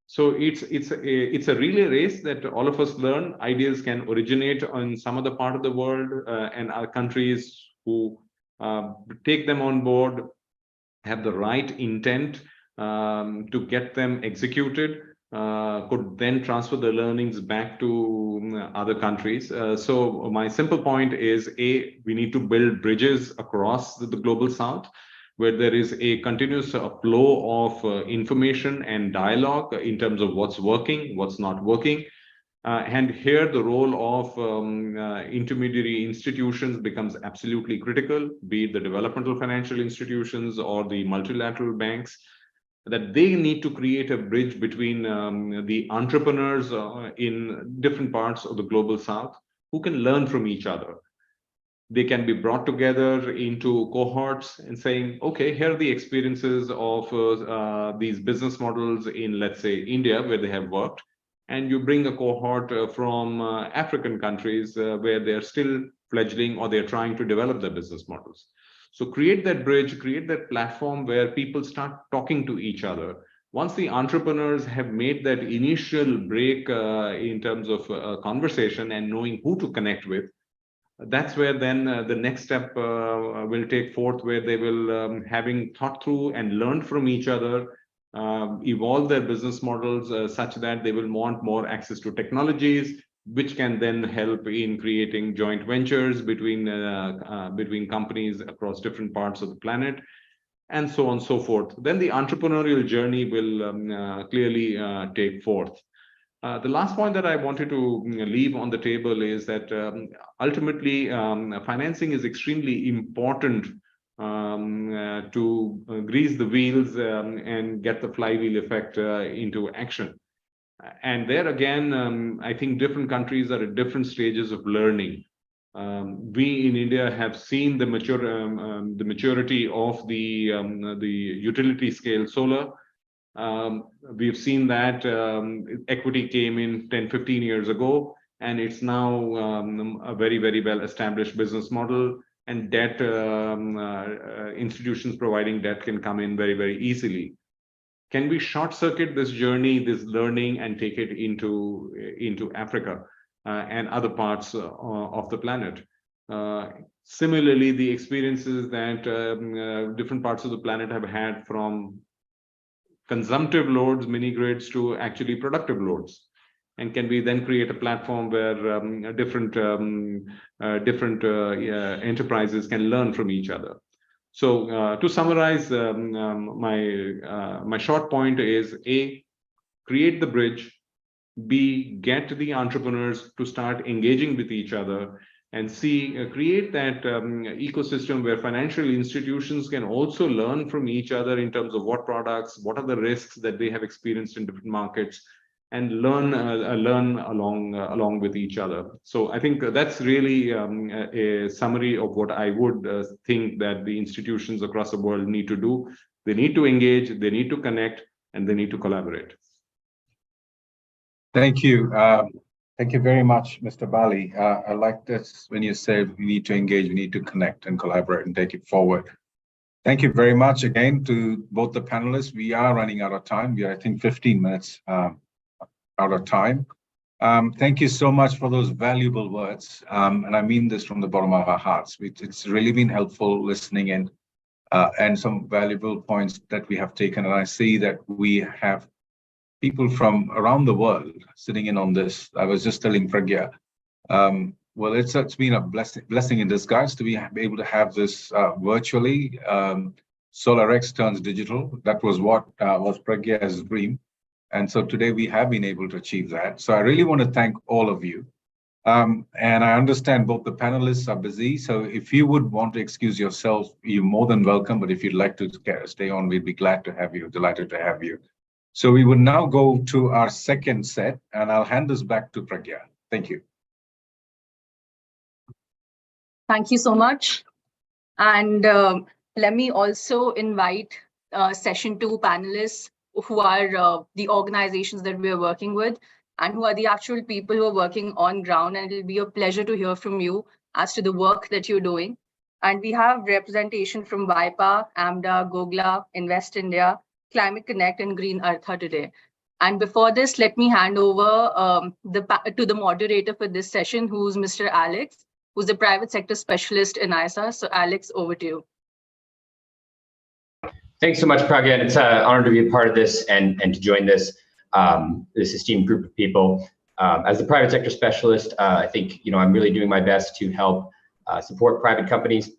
So it's a relay race that all of us learn. Ideas can originate in some other part of the world, and our countries who take them on board have the right intent to get them executed, could then transfer the learnings back to other countries. So my simple point is, we need to build bridges across the global south, where there is a continuous flow of information and dialogue in terms of what's working, what's not working. And here the role of intermediary institutions becomes absolutely critical, be it the developmental financial institutions or the multilateral banks, that they need to create a bridge between the entrepreneurs in different parts of the global south who can learn from each other. They can be brought together into cohorts and saying, okay, here are the experiences of these business models in, let's say, India, where they have worked. And you bring a cohort from African countries where they're still fledgling or they're trying to develop their business models. So create that bridge, create that platform where people start talking to each other. Once the entrepreneurs have made that initial break in terms of conversation and knowing who to connect with, that's where then the next step will take forth, where they will, having thought through and learned from each other, evolve their business models such that they will want more access to technologies, which can then help in creating joint ventures between companies across different parts of the planet, and so on and so forth. Then the entrepreneurial journey will clearly take forth. The last point that I wanted to leave on the table is that ultimately financing is extremely important to grease the wheels and get the flywheel effect into action. And there again, I think different countries are at different stages of learning. We in India have seen the maturity of the utility scale solar. We've seen that equity came in 10, 15 years ago, and it's now a very, very well established business model, and debt, institutions providing debt can come in very, very easily. Can we short circuit this journey, this learning, and take it into Africa and other parts of the planet? Similarly, the experiences that different parts of the planet have had from consumptive loads, mini grids, to actually productive loads, and can we then create a platform where different enterprises can learn from each other? So to summarize, my short point is: A, create the bridge; B, get the entrepreneurs to start engaging with each other; and C, create that ecosystem where financial institutions can also learn from each other in terms of what products, what are the risks that they have experienced in different markets, and learn along with each other. So I think that's really a summary of what I would think that the institutions across the world need to do. They need to engage, they need to connect, and they need to collaborate. Thank you. Thank you very much, Mr. Bali. I like this when you said we need to engage, we need to connect and collaborate and take it forward. Thank you very much again to both the panelists. We are running out of time. We are, I think, 15 minutes out of time. Thank you so much for those valuable words. And I mean this from the bottom of our hearts. It's really been helpful listening in and some valuable points that we have taken. And I see that we have people from around the world sitting in on this. I was just telling Pragya, well, it's been a blessing in disguise to be able to have this virtually. SolarX turns digital. That was what was Pragya's dream. And so today we have been able to achieve that. So I really want to thank all of you. And I understand both the panelists are busy. So if you would want to excuse yourself, you're more than welcome. But if you'd like to stay on, we'd be glad to have you, delighted to have you. So we would now go to our second set, and I'll hand this back to Pragya. Thank you. Thank you so much. And let me also invite session 2 panelists who are the organizations that we are working with and who are the actual people who are working on ground. And it'll be a pleasure to hear from you as to the work that you're doing. And we have representation from WIPA, AMDA, Gogla, Invest India, Climate Connect, and Green Artha today. And before this, let me hand over to the moderator for this session, who's Mr. Alex, who's the private sector specialist in ISA. So Alex, over to you. Thanks so much, Pragya. And it's an honor to be a part of this and to join this esteemed group of people. As the private sector specialist, I think I'm really doing my best to help support private companies.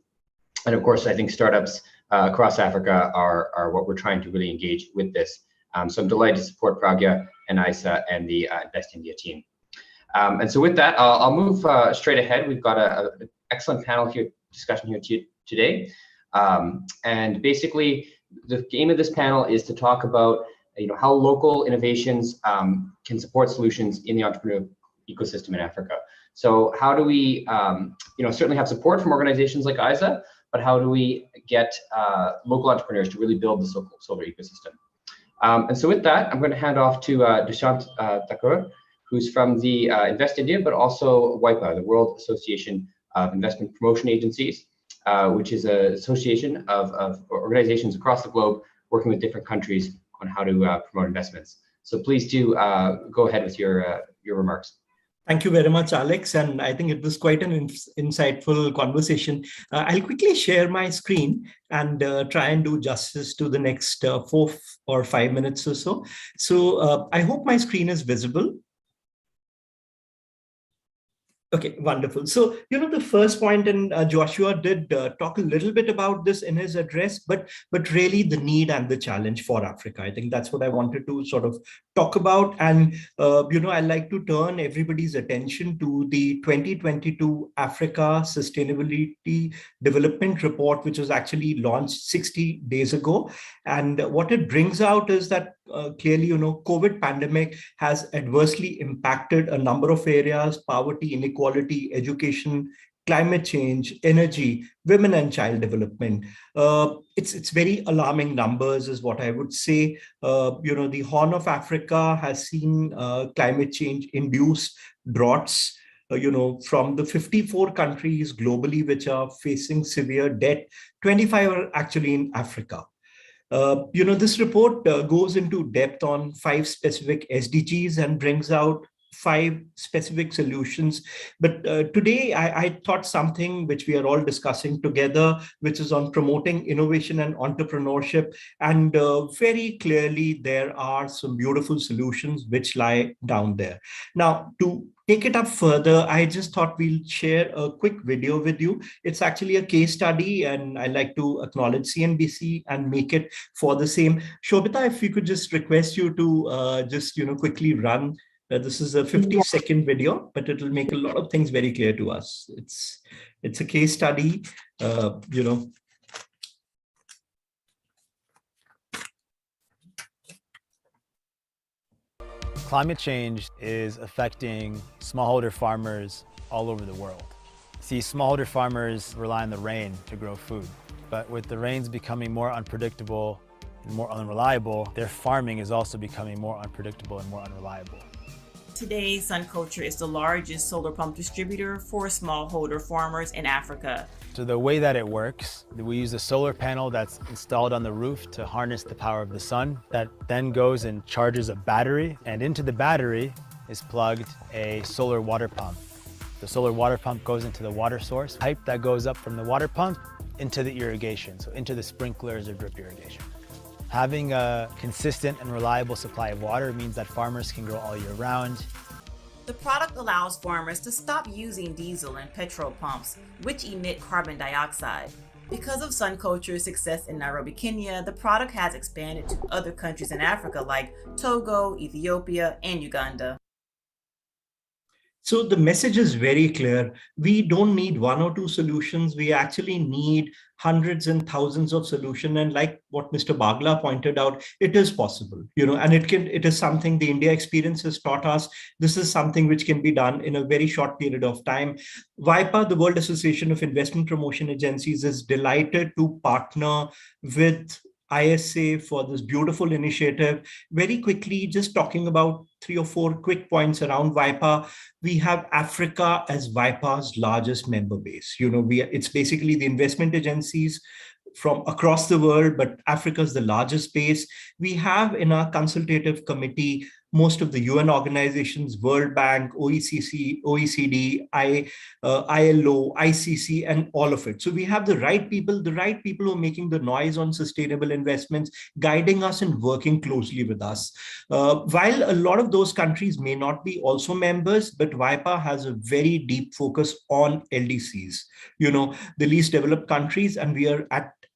And of course, I think startups across Africa are what we're trying to really engage with this. So I'm delighted to support Pragya and ISA and the Invest India team. And so with that, I'll move straight ahead. We've got an excellent panel here, discussion here today. And basically, the aim of this panel is to talk about how local innovations can support solutions in the entrepreneurial ecosystem in Africa. So how do we certainly have support from organizations like ISA, but how do we get local entrepreneurs to really build the solar ecosystem? And so with that, I'm going to hand off to Dushyant Thakur, who's from the Invest India, but also WIPA, the World Association of Investment Promotion Agencies, which is an association of organizations across the globe working with different countries on how to promote investments. So please do go ahead with your remarks. Thank you very much, Alex. And I think it was quite an insightful conversation. I'll quickly share my screen and try and do justice to the next 4 or 5 minutes or so. So I hope my screen is visible. Okay, wonderful. So, the first point, and Joshua did talk a little bit about this in his address, but really the need and the challenge for Africa. I think that's what I wanted to sort of talk about. And, I'd like to turn everybody's attention to the 2022 Africa Sustainability Development Report, which was actually launched 60 days ago. And what it brings out is that clearly, COVID pandemic has adversely impacted a number of areas: poverty, inequality, education, climate change, energy, women and child development. It's very alarming numbers is what I would say. The Horn of Africa has seen climate change induced droughts. From the 54 countries globally which are facing severe debt, 25 are actually in Africa. This report goes into depth on 5 specific SDGs and brings out 5 specific solutions. But today I thought something which we are all discussing together, which is on promoting innovation and entrepreneurship. And very clearly, there are some beautiful solutions which lie down there. Now, to take it up further, I just thought we'll share a quick video with you. It's actually a case study, and I'd like to acknowledge CNBC and make it for the same. Shobita, if we could just request you to just quickly run. This is a 50-second video, but it will make a lot of things very clear to us. It's a case study, Climate change is affecting smallholder farmers all over the world. See, smallholder farmers rely on the rain to grow food, but with the rains becoming more unpredictable and more unreliable, their farming is also becoming more unpredictable and more unreliable. Today, SunCulture is the largest solar pump distributor for smallholder farmers in Africa. So the way that it works, we use a solar panel that's installed on the roof to harness the power of the sun. That then goes and charges a battery, and into the battery is plugged a solar water pump. The solar water pump goes into the water source, pipe that goes up from the water pump into the irrigation, so into the sprinklers or drip irrigation. Having a consistent and reliable supply of water means that farmers can grow all year round. The product allows farmers to stop using diesel and petrol pumps, which emit carbon dioxide. Because of Sun Culture's success in Nairobi, Kenya, the product has expanded to other countries in Africa like Togo, Ethiopia, and Uganda. So the message is very clear. We don't need one or two solutions. We actually need hundreds and thousands of solutions. And like what Mr. Bagla pointed out, it is possible, and it is something the India experience has taught us. This is something which can be done in a very short period of time. WIPA, the World Association of Investment Promotion Agencies, is delighted to partner with ISA for this beautiful initiative. Very quickly, just talking about 3 or 4 quick points around WIPA. We have Africa as WIPA's largest member base. It's basically the investment agencies from across the world, but Africa is the largest base. We have in our consultative committee most of the UN organizations, World Bank, OECD, ILO, ICC, and all of it. So we have the right people who are making the noise on sustainable investments, guiding us and working closely with us. While a lot of those countries may not be also members, but WIPA has a very deep focus on LDCs, the least developed countries, and we are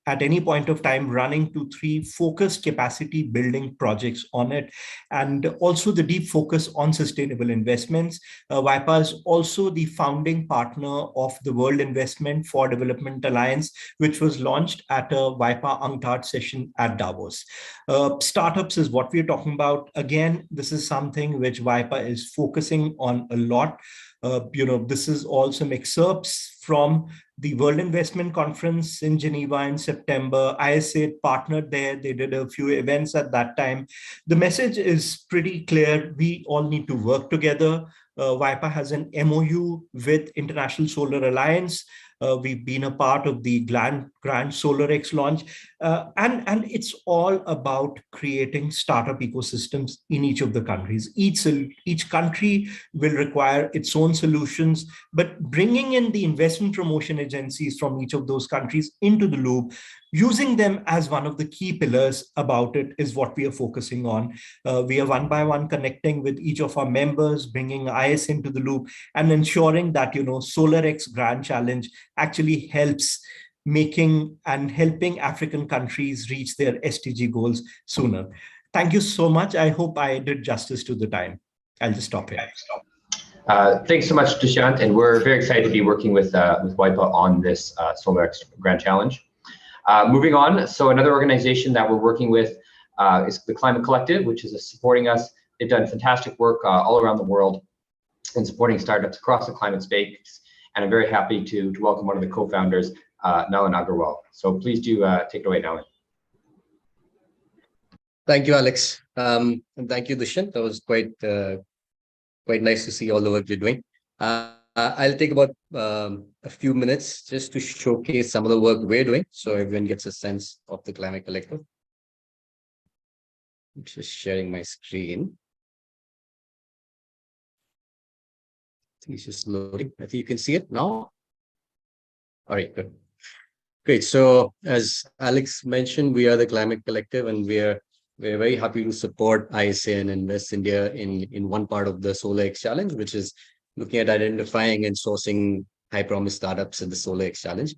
at any point of time running 2-3 focused capacity building projects on it, and also the deep focus on sustainable investments. WIPA is also the founding partner of the World Investment for Development Alliance, which was launched at a WIPA UNCTAD session at Davos. Startups is what we're talking about. Again, this is something which WIPA is focusing on a lot. This is all some excerpts from the World Investment Conference in Geneva in September. ISA partnered there. They did a few events at that time. The message is pretty clear. We all need to work together. WIPA has an MOU with International Solar Alliance. We've been a part of the Grand SolarX launch. And it's all about creating startup ecosystems in each of the countries. Each country will require its own solutions, but bringing in the investment promotion agencies from each of those countries into the loop, using them as one of the key pillars about it, is what we are focusing on. We are one by one connecting with each of our members, bringing IS into the loop, and ensuring that SolarX Grand Challenge actually helps making and helping African countries reach their SDG goals sooner. Thank you so much. I hope I did justice to the time. I'll just stop here. Thanks so much, Dushyant, and we're very excited to be working with WIPA on this SolarX Grand Challenge. Moving on, so another organization that we're working with is the Climate Collective, which is supporting us. They've done fantastic work all around the world in supporting startups across the climate space, and I'm very happy to welcome one of the co-founders, Nalan Agarwal. So please do take it away, Nalan. Thank you, Alex. And thank you, Dushyant. That was quite nice to see all the work you're doing. I'll take about a few minutes just to showcase some of the work we're doing so everyone gets a sense of the Climate Collective. I'm just sharing my screen. I think it's just loading. I think you can see it now. All right, good. Great. So as Alex mentioned, we are the Climate Collective, and we're very happy to support ISA and Invest India in one part of the SolarX Challenge, which is looking at identifying and sourcing high promise startups in the SolarX Challenge.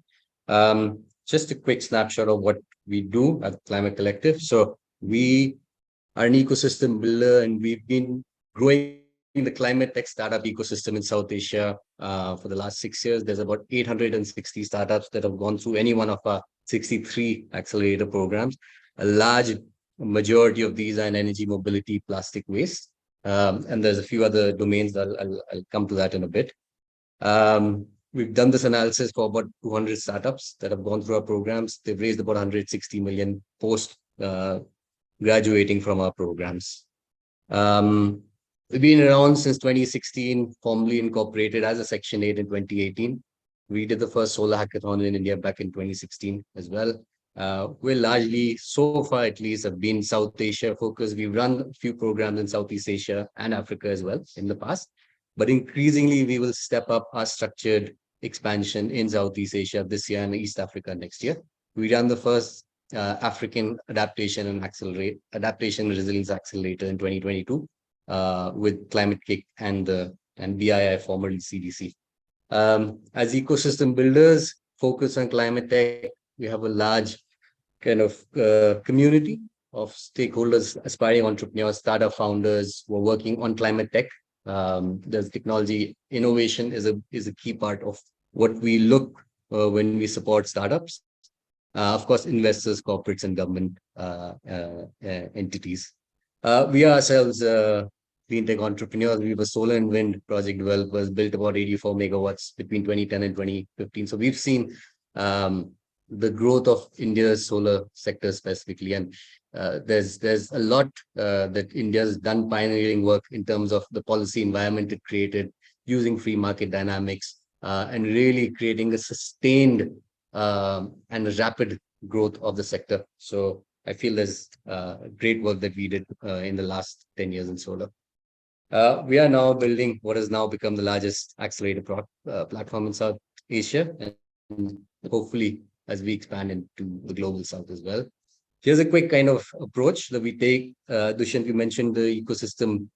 Just a quick snapshot of what we do at Climate Collective. So we are an ecosystem builder, and we've been growing the climate tech startup ecosystem in South Asia for the last 6 years. There's about 860 startups that have gone through any one of our 63 accelerator programs. A large majority of these are in energy, mobility, plastic waste. And there's a few other domains that I'll come to that in a bit. We've done this analysis for about 200 startups that have gone through our programs. They've raised about 160 million post graduating from our programs. We've been around since 2016, formally incorporated as a Section 8 in 2018. We did the first solar hackathon in India back in 2016 as well. We're largely, so far at least, have been South Asia focused. We've run a few programs in Southeast Asia and Africa as well in the past. But increasingly, we will step up our structured expansion in Southeast Asia this year and East Africa next year. We ran the first African Adaptation and Resilience Accelerator in 2022 with Climate Kick and BII, formerly CDC. As ecosystem builders focus on climate tech, we have a large kind of community of stakeholders, aspiring entrepreneurs, startup founders who are working on climate tech. There's technology innovation is a key part of what we look when we support startups. Of course, investors, corporates, and government entities. We are ourselves clean tech entrepreneurs. We were solar and wind project developers, built about 84 megawatts between 2010 and 2015. So we've seen the growth of India's solar sector specifically, and there's a lot that India's done pioneering work in terms of the policy environment it created, using free market dynamics, and really creating a sustained and rapid growth of the sector. So I feel there's great work that we did in the last 10 years in solar. We are now building what has now become the largest accelerator platform in South Asia, and hopefully as we expand into the global South as well. Here's a quick kind of approach that we take. Dushyant, you mentioned the ecosystem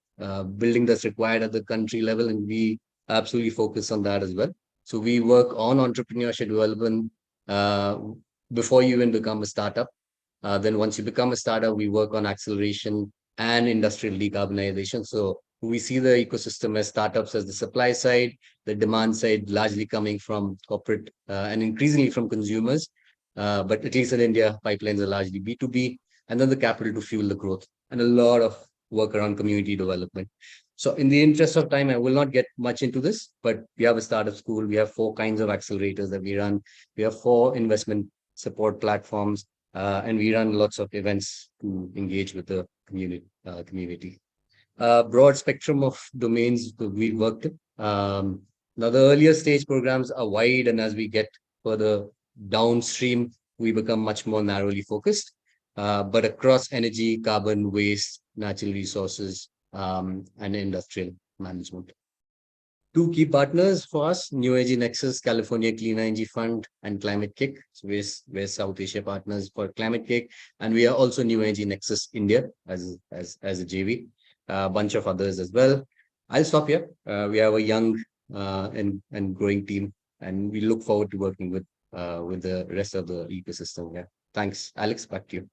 building that's required at the country level, and we absolutely focus on that as well. So we work on entrepreneurship development before you even become a startup. Then once you become a startup, we work on acceleration and industrial decarbonization. So we see the ecosystem as startups as the supply side, the demand side largely coming from corporate and increasingly from consumers. But at least in India, pipelines are largely B2B, and then the capital to fuel the growth, and a lot of work around community development. So in the interest of time, I will not get much into this, but we have a startup school. We have 4 kinds of accelerators that we run. We have 4 investment support platforms, and we run lots of events to engage with the community. Broad spectrum of domains that we worked in. Now, the earlier stage programs are wide, and as we get further downstream, we become much more narrowly focused, but across energy, carbon, waste, natural resources, and industrial management. 2 key partners for us: New Energy Nexus, California Clean Energy Fund, and Climate Kick. So we're South Asia partners for Climate Kick, and we are also New Energy Nexus India as a JV. A bunch of others as well. I'll stop here. We have a young and growing team, and we look forward to working with the rest of the ecosystem. Yeah. Thanks, Alex. Back to you.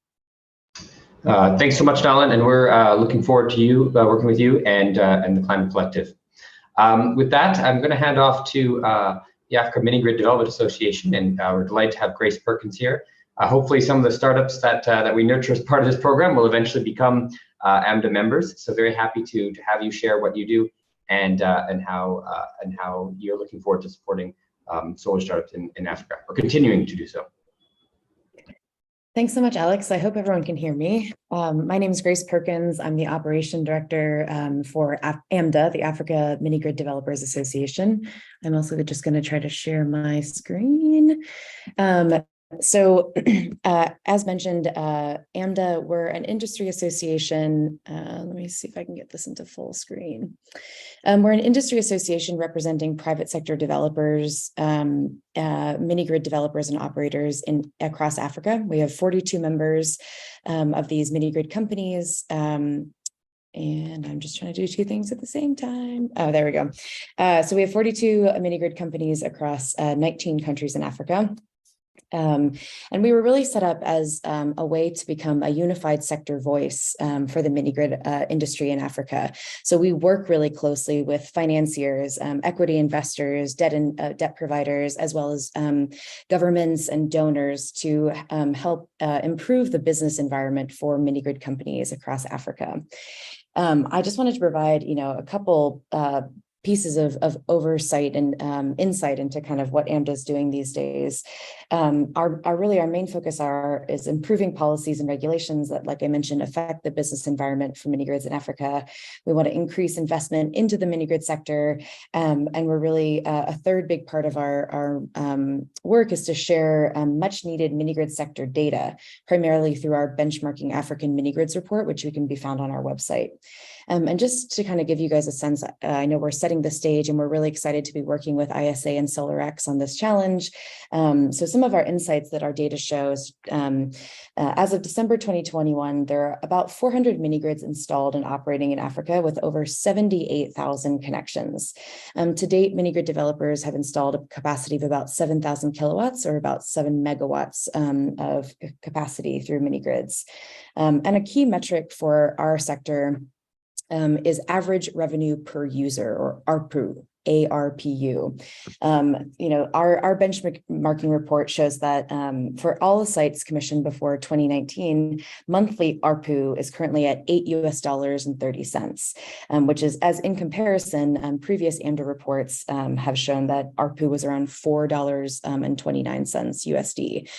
Thanks so much, Nalan, and we're looking forward to you working with you and the Climate Collective. With that, I'm going to hand off to the Africa Mini Grid Development Association, and we're delighted to have Grace Perkins here. Hopefully, some of the startups that we nurture as part of this program will eventually become AMDA members. So very happy to have you share what you do and how you're looking forward to supporting solar startups in Africa, or continuing to do so. Thanks so much, Alex. I hope everyone can hear me. My name is Grace Perkins. I'm the Operation Director for AMDA, the Africa Mini Grid Developers Association. I'm also just going to try to share my screen. So as mentioned, AMDA, we're an industry association. Let me see if I can get this into full screen. We're an industry association representing private sector developers, mini grid developers and operators across Africa. We have 42 members of these mini grid companies. And I'm just trying to do 2 things at the same time. Oh, there we go. So we have 42 mini grid companies across 19 countries in Africa. And we were really set up as a way to become a unified sector voice for the mini grid industry in Africa. So we work really closely with financiers, equity investors, debt providers, as well as governments and donors to help improve the business environment for mini grid companies across Africa. I just wanted to provide, a couple pieces of oversight and insight into kind of what AMDA is doing these days. Our main focus is improving policies and regulations that, like I mentioned, affect the business environment for mini grids in Africa. We want to increase investment into the mini grid sector, and we're really a third big part of our work is to share much needed mini grid sector data, primarily through our benchmarking African mini grids report, which can be found on our website. And just to kind of give you guys a sense, I know we're setting the stage and we're really excited to be working with ISA and SolarX on this challenge. So some of our insights that our data shows, as of December 2021, there are about 400 mini grids installed and operating in Africa with over 78,000 connections. To date, mini grid developers have installed a capacity of about 7,000 kilowatts or about 7 megawatts of capacity through mini grids. And a key metric for our sector is average revenue per user, or ARPU. ARPU. Our benchmarking report shows that for all the sites commissioned before 2019, monthly ARPU is currently at $8.30, which is, as in comparison, previous AMDA reports have shown that ARPU was around $4.29 USD.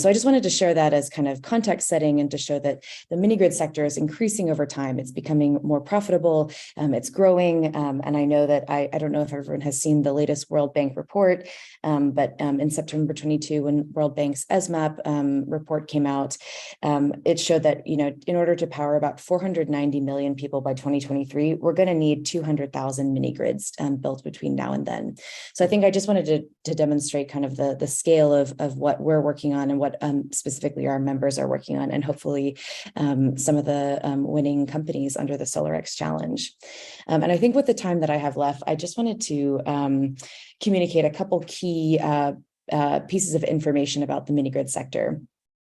So I just wanted to share that as kind of context setting and to show that the mini grid sector is increasing over time. It's becoming more profitable, it's growing, and I know that I don't know if everyone has seen the latest World Bank report, but in September 22, when World Bank's ESMAP report came out, it showed that, in order to power about 490 million people by 2023, we're going to need 200,000 mini grids built between now and then. So I think I just wanted to demonstrate kind of the scale of what we're working on and what specifically our members are working on, and hopefully some of the winning companies under the SolarX challenge. And I think with the time that I have left, I just wanted to communicate a couple key pieces of information about the mini grid sector.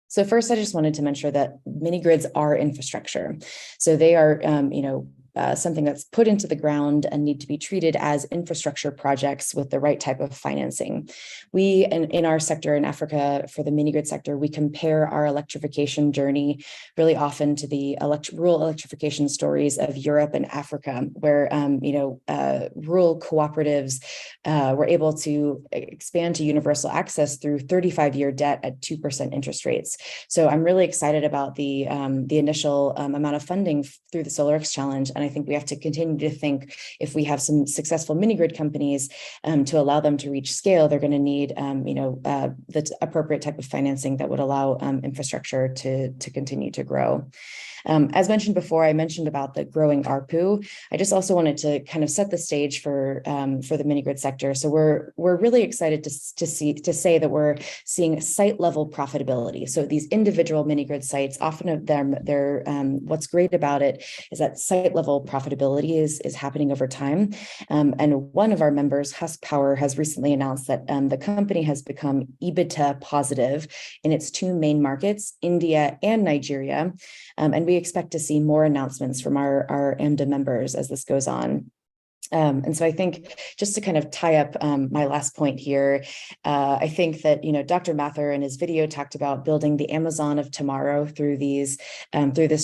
So first, I just wanted to mention that mini grids are infrastructure. So they are, something that's put into the ground and need to be treated as infrastructure projects with the right type of financing. We, in our sector in Africa, for the mini grid sector, we compare our electrification journey really often to the rural electrification stories of Europe and Africa, where rural cooperatives were able to expand to universal access through 35-year debt at 2% interest rates. So I'm really excited about the initial amount of funding through the SolarX challenge, and I think we have to continue to think, if we have some successful mini grid companies, to allow them to reach scale, they're going to need the appropriate type of financing that would allow infrastructure to continue to grow. As mentioned before, I mentioned about the growing ARPU. I just also wanted to kind of set the stage for the mini grid sector. So we're really excited to say that we're seeing site level profitability. So these individual mini grid sites, often of them, what's great about it is that site level profitability is happening over time. And one of our members, Husk Power, has recently announced that the company has become EBITDA positive in its two main markets, India and Nigeria. And we expect to see more announcements from our AMDA members as this goes on. And so I think just to kind of tie up my last point here, I think that, Dr. Mathur in his video talked about building the Amazon of tomorrow through this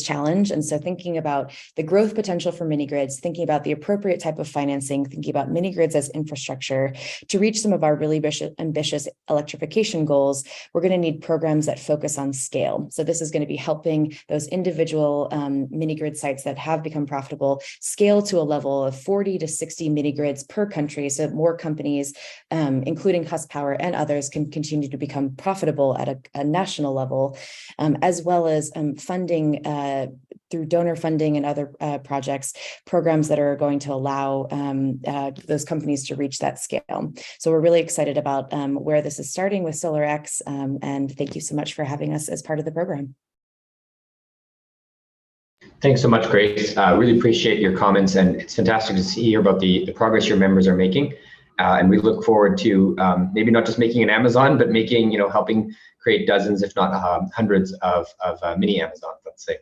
challenge. And so thinking about the growth potential for mini grids, thinking about the appropriate type of financing, thinking about mini grids as infrastructure to reach some of our really ambitious electrification goals, we're going to need programs that focus on scale. So this is going to be helping those individual mini grid sites that have become profitable scale to a level of 40 to 60 mini grids per country, so more companies, including Husk Power and others, can continue to become profitable at a national level, as well as funding through donor funding and other projects, programs that are going to allow those companies to reach that scale. So we're really excited about where this is starting with SolarX, and thank you so much for having us as part of the program. Thanks so much, Grace. Really appreciate your comments, and it's fantastic to hear about the progress your members are making. And we look forward to maybe not just making an Amazon, but making, helping create dozens, if not hundreds of mini Amazons, let's say.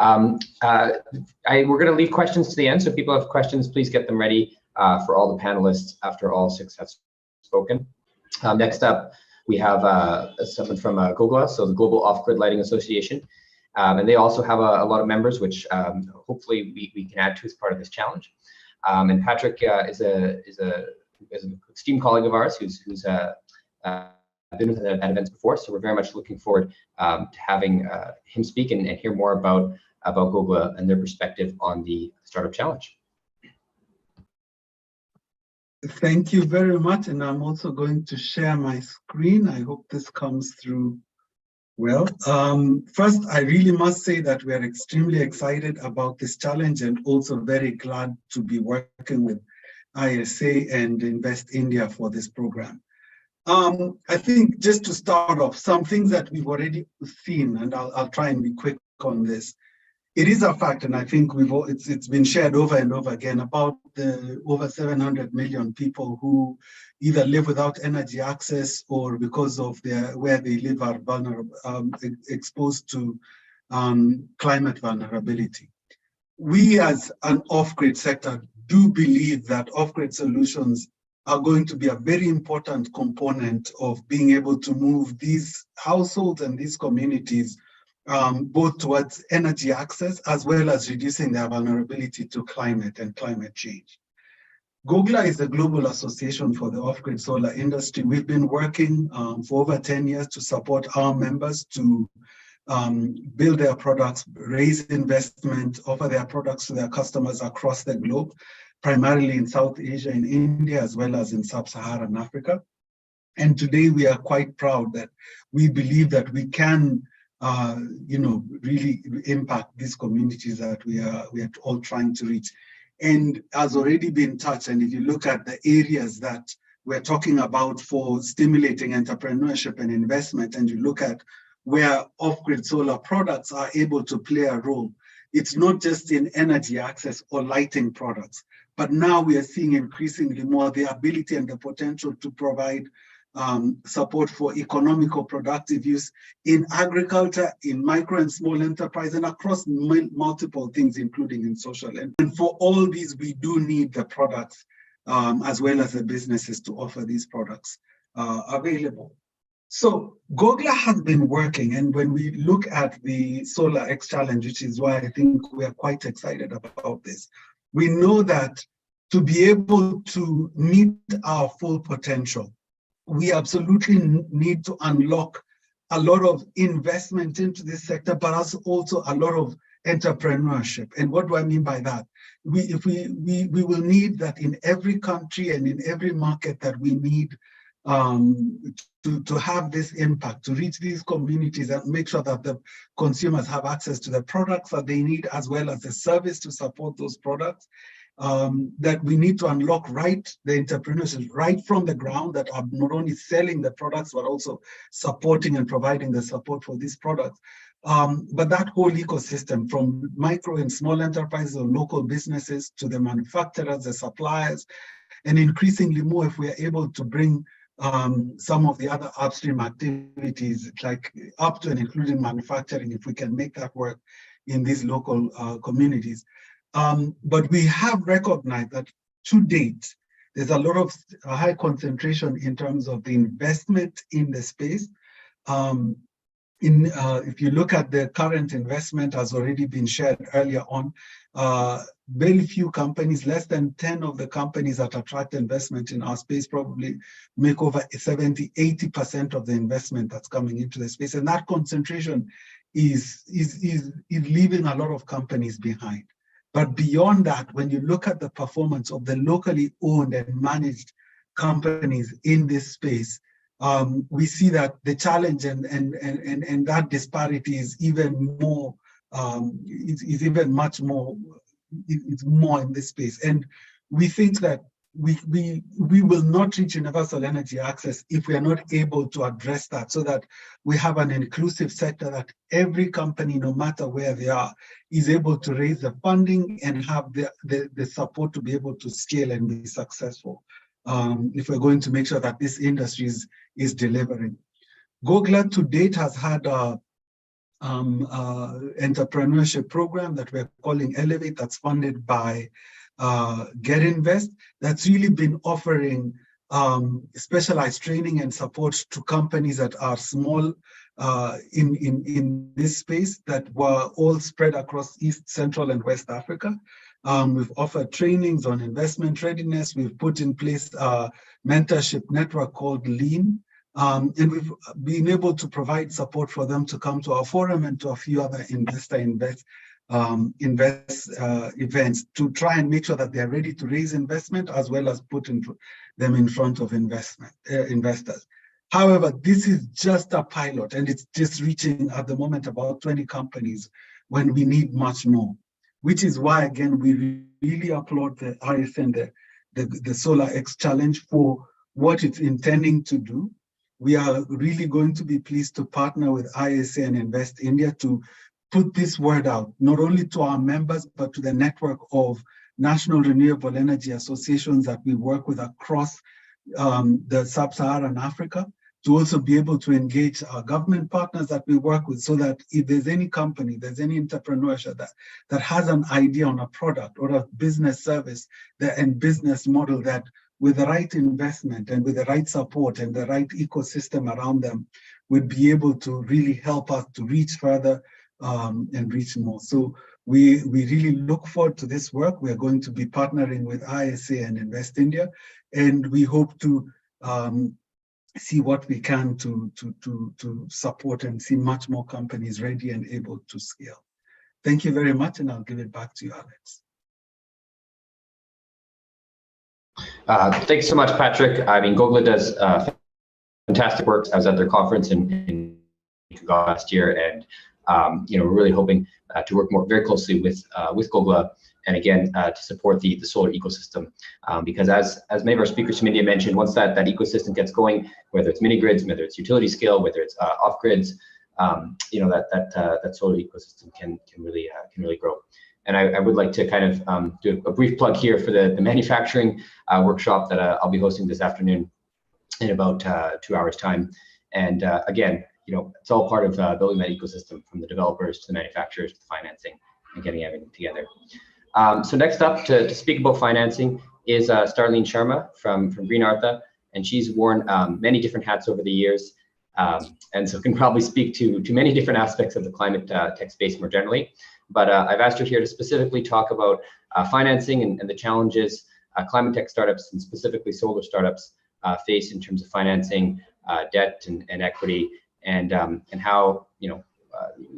We're going to leave questions to the end, so if people have questions, please get them ready for all the panelists after all six have spoken. Next up, we have someone from GOGLA, so the Global Off-Grid Lighting Association. And they also have a lot of members, which hopefully we can add to as part of this challenge. And Patrick is an esteemed colleague of ours who's been at events before, so we're very much looking forward to having him speak and hear more about GOGLA and their perspective on the Startup Challenge. Thank you very much, and I'm also going to share my screen. I hope this comes through Well, first, I really must say that we are extremely excited about this challenge and also very glad to be working with ISA and Invest India for this program. I think just to start off, some things that we've already seen, and I'll try and be quick on this. It is a fact, and I think it's been shared over and over again about the over 700 million people who either live without energy access or because of where they live are vulnerable, exposed to climate vulnerability. We as an off-grid sector do believe that off-grid solutions are going to be a very important component of being able to move these households and these communities both towards energy access as well as reducing their vulnerability to climate and climate change. GOGLA is a global association for the off-grid solar industry. We've been working for over 10 years to support our members to build their products, raise investment, offer their products to their customers across the globe, primarily in South Asia and India, as well as in Sub-Saharan Africa. And today we are quite proud that we believe that we can really impact these communities that we are all trying to reach. And has already been touched, and if you look at the areas that we're talking about for stimulating entrepreneurship and investment, and you look at where off-grid solar products are able to play a role, it's not just in energy access or lighting products, but now we are seeing increasingly more the ability and the potential to provide support for economical productive use in agriculture, in micro and small enterprise, and across multiple things, including in social. And for all these, we do need the products as well as the businesses to offer these products available. So GOGLA has been working, and when we look at the SolarX challenge, which is why I think we are quite excited about this, we know that to be able to meet our full potential, we absolutely need to unlock a lot of investment into this sector, but also a lot of entrepreneurship. And what do I mean by that? We will need that in every country and in every market that we need to have this impact, to reach these communities and make sure that the consumers have access to the products that they need, as well as the service to support those products. That we need to unlock the entrepreneurs right from the ground that are not only selling the products, but also supporting and providing the support for these products. But that whole ecosystem, from micro and small enterprises or local businesses to the manufacturers, the suppliers, and increasingly more if we are able to bring some of the other upstream activities, like up to and including manufacturing, if we can make that work in these local communities. But we have recognized that to date, there's a lot of high concentration in terms of the investment in the space. If you look at the current investment has already been shared earlier on, very few companies, less than 10 of the companies that attract investment in our space probably make over 70, 80% of the investment that's coming into the space. And that concentration is leaving a lot of companies behind. But beyond that, when you look at the performance of the locally owned and managed companies in this space, we see that the challenge and that disparity is even more, is even much more, it's more in this space. And we think that we will not reach universal energy access if we are not able to address that, so that we have an inclusive sector that every company, no matter where they are, is able to raise the funding and have the support to be able to scale and be successful. If we're going to make sure that this industry is delivering. GOGLA to date has had a entrepreneurship program that we're calling Elevate, that's funded by Get Invest, that's really been offering specialized training and support to companies that are small in this space, that were all spread across East, Central, and West Africa. We've offered trainings on investment readiness. We've put in place a mentorship network called Lean. And we've been able to provide support for them to come to our forum and to a few other events to try and make sure that they're ready to raise investment, as well as put them in front of investors. However, this is just a pilot, and it's just reaching at the moment about 20 companies when we need much more, which is why, again, we really applaud the ISN, the SolarX challenge for what it's intending to do. We are really going to be pleased to partner with ISA and Invest India to put this word out, not only to our members, but to the network of national renewable energy associations that we work with across the sub-Saharan Africa, to also be able to engage our government partners that we work with, so that if there's any company, there's any entrepreneurship that has an idea on a product or a business service and business model that with the right investment and with the right support and the right ecosystem around them would be able to really help us to reach further and reach more. So we really look forward to this work. We are going to be partnering with ISA and Invest India, and we hope to see what we can to support and see much more companies ready and able to scale. Thank you very much, and I'll give it back to you, Alex. Thanks so much, Patrick. I mean, Gogla does fantastic work. I was at their conference in last year, and we're really hoping to work very closely with Gogla, and again to support the solar ecosystem, because as many of our speakers from India mentioned, once that ecosystem gets going, whether it's mini grids, whether it's utility scale, whether it's off grids, that solar ecosystem can really grow. And I would like to kind of do a brief plug here for the manufacturing workshop that I'll be hosting this afternoon in about 2 hours time. And again, it's all part of building that ecosystem, from the developers to the manufacturers to the financing and getting everything together. So next up to speak about financing is Starleen Sharma from Green Artha, and she's worn many different hats over the years, and so can probably speak to many different aspects of the climate tech space more generally. But I've asked her here to specifically talk about financing and the challenges climate tech startups, and specifically solar startups, face in terms of financing, debt and equity, and how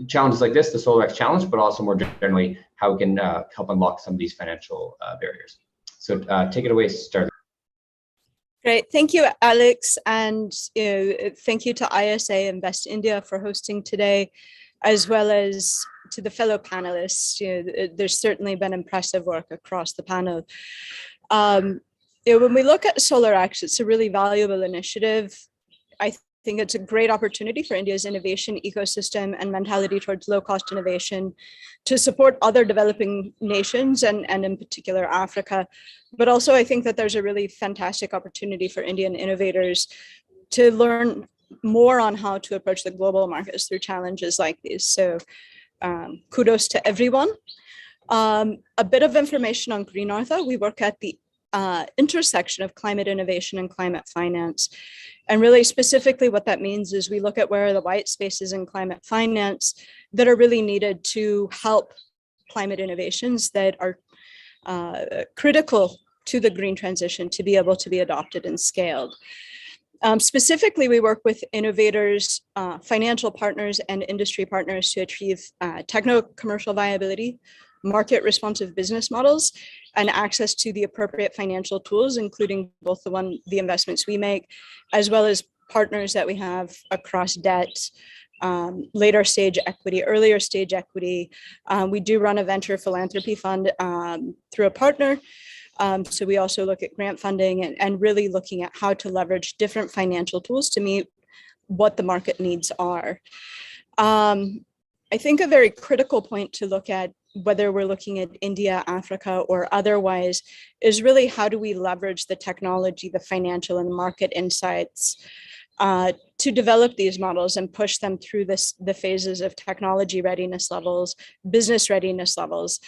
challenges like this, the SolarX challenge, but also more generally how we can help unlock some of these financial barriers. So take it away, Starleen. Great, thank you, Alex, and thank you to ISA Invest India for hosting today, as well as to the fellow panelists. There's certainly been impressive work across the panel. When we look at SolarX, it's a really valuable initiative. I think it's a great opportunity for India's innovation ecosystem and mentality towards low-cost innovation to support other developing nations and in particular Africa. But also I think that there's a really fantastic opportunity for Indian innovators to learn more on how to approach the global markets through challenges like these. So kudos to everyone. A bit of information on Green Artha. We work at the intersection of climate innovation and climate finance. And really specifically what that means is we look at where are the white spaces in climate finance that are really needed to help climate innovations that are critical to the green transition to be able to be adopted and scaled. Specifically, we work with innovators, financial partners, and industry partners to achieve techno-commercial viability, market-responsive business models, and access to the appropriate financial tools, including both the investments we make, as well as partners that we have across debt, later stage equity, earlier stage equity. We do run a venture philanthropy fund through a partner. So we also look at grant funding and really looking at how to leverage different financial tools to meet what the market needs are. I think a very critical point to look at, whether we're looking at India, Africa, or otherwise, is really how do we leverage the technology, the financial and market insights to develop these models and push them through the phases of technology readiness levels, business readiness levels,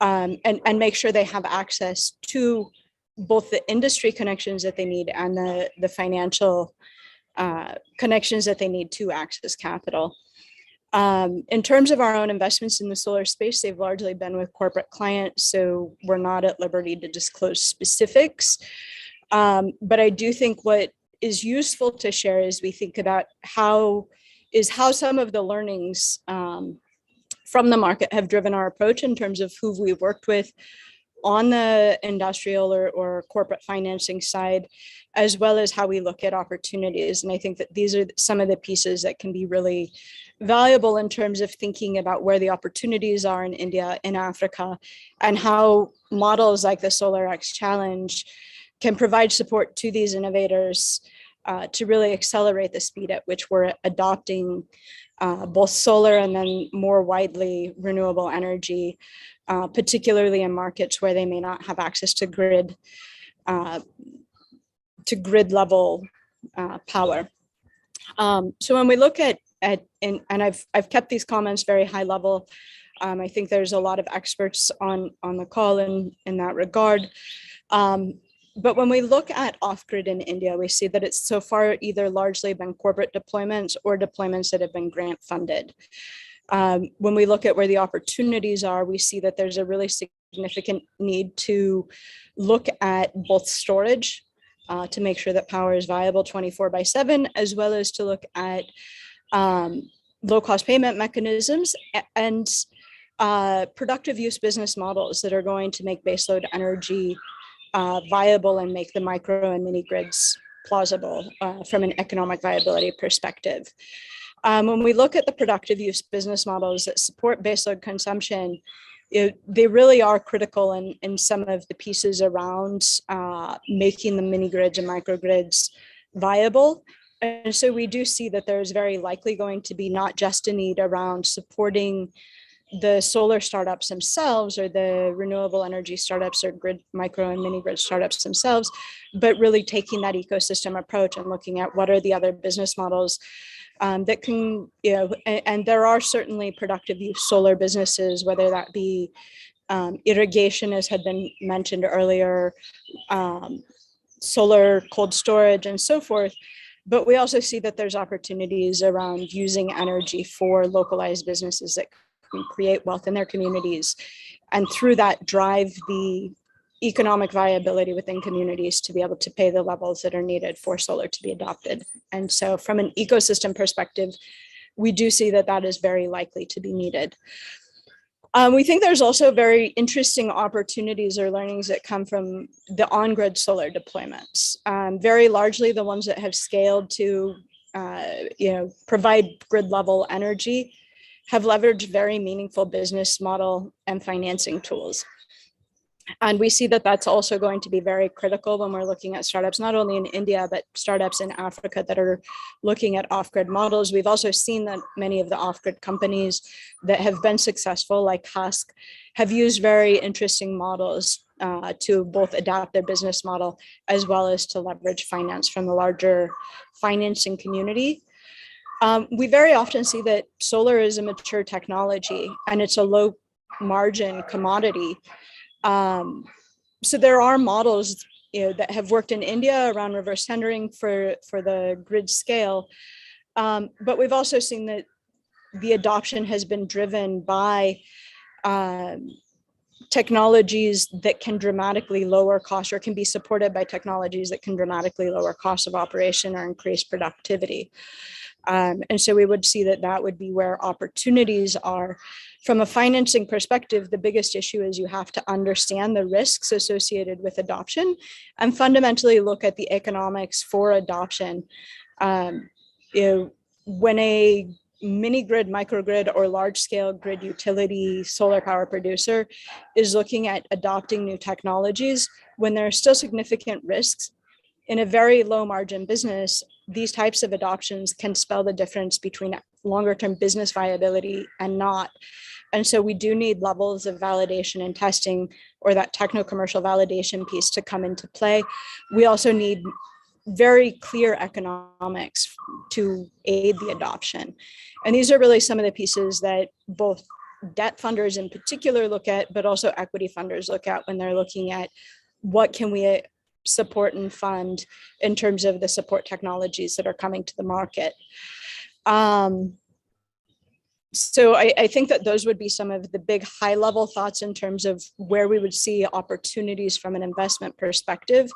and make sure they have access to both the industry connections that they need and the financial connections that they need to access capital. In terms of our own investments in the solar space, they've largely been with corporate clients, so we're not at liberty to disclose specifics. But I do think what is useful to share as we think about how some of the learnings from the market have driven our approach in terms of who we've worked with, on the industrial or corporate financing side, as well as how we look at opportunities. And I think that these are some of the pieces that can be really valuable in terms of thinking about where the opportunities are in India, in Africa, and how models like the SolarX Challenge can provide support to these innovators to really accelerate the speed at which we're adopting both solar and then more widely renewable energy, particularly in markets where they may not have access to grid level power. So when we look at and I've kept these comments very high level. I think there's a lot of experts on the call in that regard. But when we look at off-grid in India, we see that it's so far either largely been corporate deployments or deployments that have been grant funded. When we look at where the opportunities are, we see that there's a really significant need to look at both storage to make sure that power is viable 24/7, as well as to look at low-cost payment mechanisms and productive use business models that are going to make baseload energy viable and make the micro and mini grids plausible from an economic viability perspective. When we look at the productive use business models that support baseload consumption, they really are critical in some of the pieces around making the mini grids and microgrids viable. And so we do see that there's very likely going to be not just a need around supporting the solar startups themselves or the renewable energy startups or grid micro and mini grid startups themselves, but really taking that ecosystem approach and looking at what are the other business models that can, and there are certainly productive use solar businesses, whether that be irrigation, as had been mentioned earlier, solar cold storage and so forth. But we also see that there's opportunities around using energy for localized businesses that can create wealth in their communities, and through that drive the economic viability within communities to be able to pay the levels that are needed for solar to be adopted. And so from an ecosystem perspective, we do see that that is very likely to be needed. We think there's also very interesting opportunities or learnings that come from the on-grid solar deployments. Very largely the ones that have scaled to provide grid level energy have leveraged very meaningful business model and financing tools. And we see that that's also going to be very critical when we're looking at startups, not only in India, but startups in Africa that are looking at off-grid models. We've also seen that many of the off-grid companies that have been successful, like Husk, have used very interesting models to both adapt their business model as well as to leverage finance from the larger financing community. We very often see that solar is a mature technology and it's a low margin commodity. So there are models that have worked in India around reverse tendering for the grid scale. But we've also seen that the adoption has been driven by technologies that can dramatically lower costs, or can be supported by technologies that can dramatically lower costs of operation or increase productivity. And so we would see that that would be where opportunities are. From a financing perspective, the biggest issue is you have to understand the risks associated with adoption and fundamentally look at the economics for adoption. When a mini grid, microgrid, or large scale grid utility solar power producer is looking at adopting new technologies, when there are still significant risks in a very low margin business, these types of adoptions can spell the difference between longer term business viability and not. And so we do need levels of validation and testing, or that techno-commercial validation piece, to come into play. We also need very clear economics to aid the adoption. And these are really some of the pieces that both debt funders in particular look at, but also equity funders look at when they're looking at what can we support and fund in terms of the support technologies that are coming to the market. So I think that those would be some of the big high level thoughts in terms of where we would see opportunities from an investment perspective.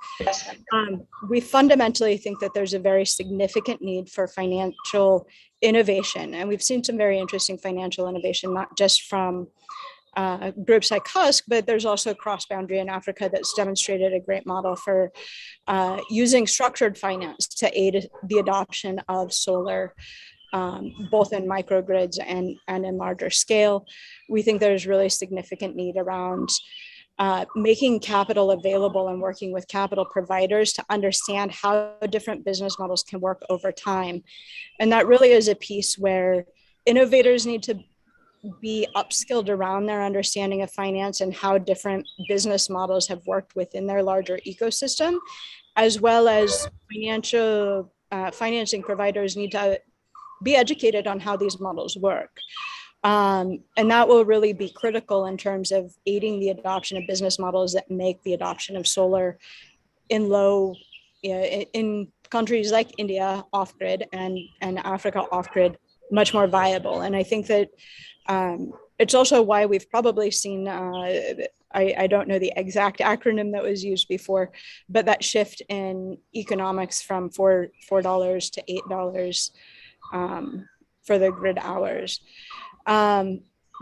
We fundamentally think that there's a very significant need for financial innovation. And we've seen some very interesting financial innovation, not just from groups like Husk, but there's also Cross-Boundary in Africa that's demonstrated a great model for using structured finance to aid the adoption of solar, both in microgrids and in larger scale. We think there's really significant need around making capital available and working with capital providers to understand how different business models can work over time. And that really is a piece where innovators need to be upskilled around their understanding of finance and how different business models have worked within their larger ecosystem, as well as financing providers need to be educated on how these models work. And that will really be critical in terms of aiding the adoption of business models that make the adoption of solar in countries like India off-grid and Africa off-grid much more viable. And I think that it's also why we've probably seen, I don't know the exact acronym that was used before, but that shift in economics from $4 to $8 for the grid hours.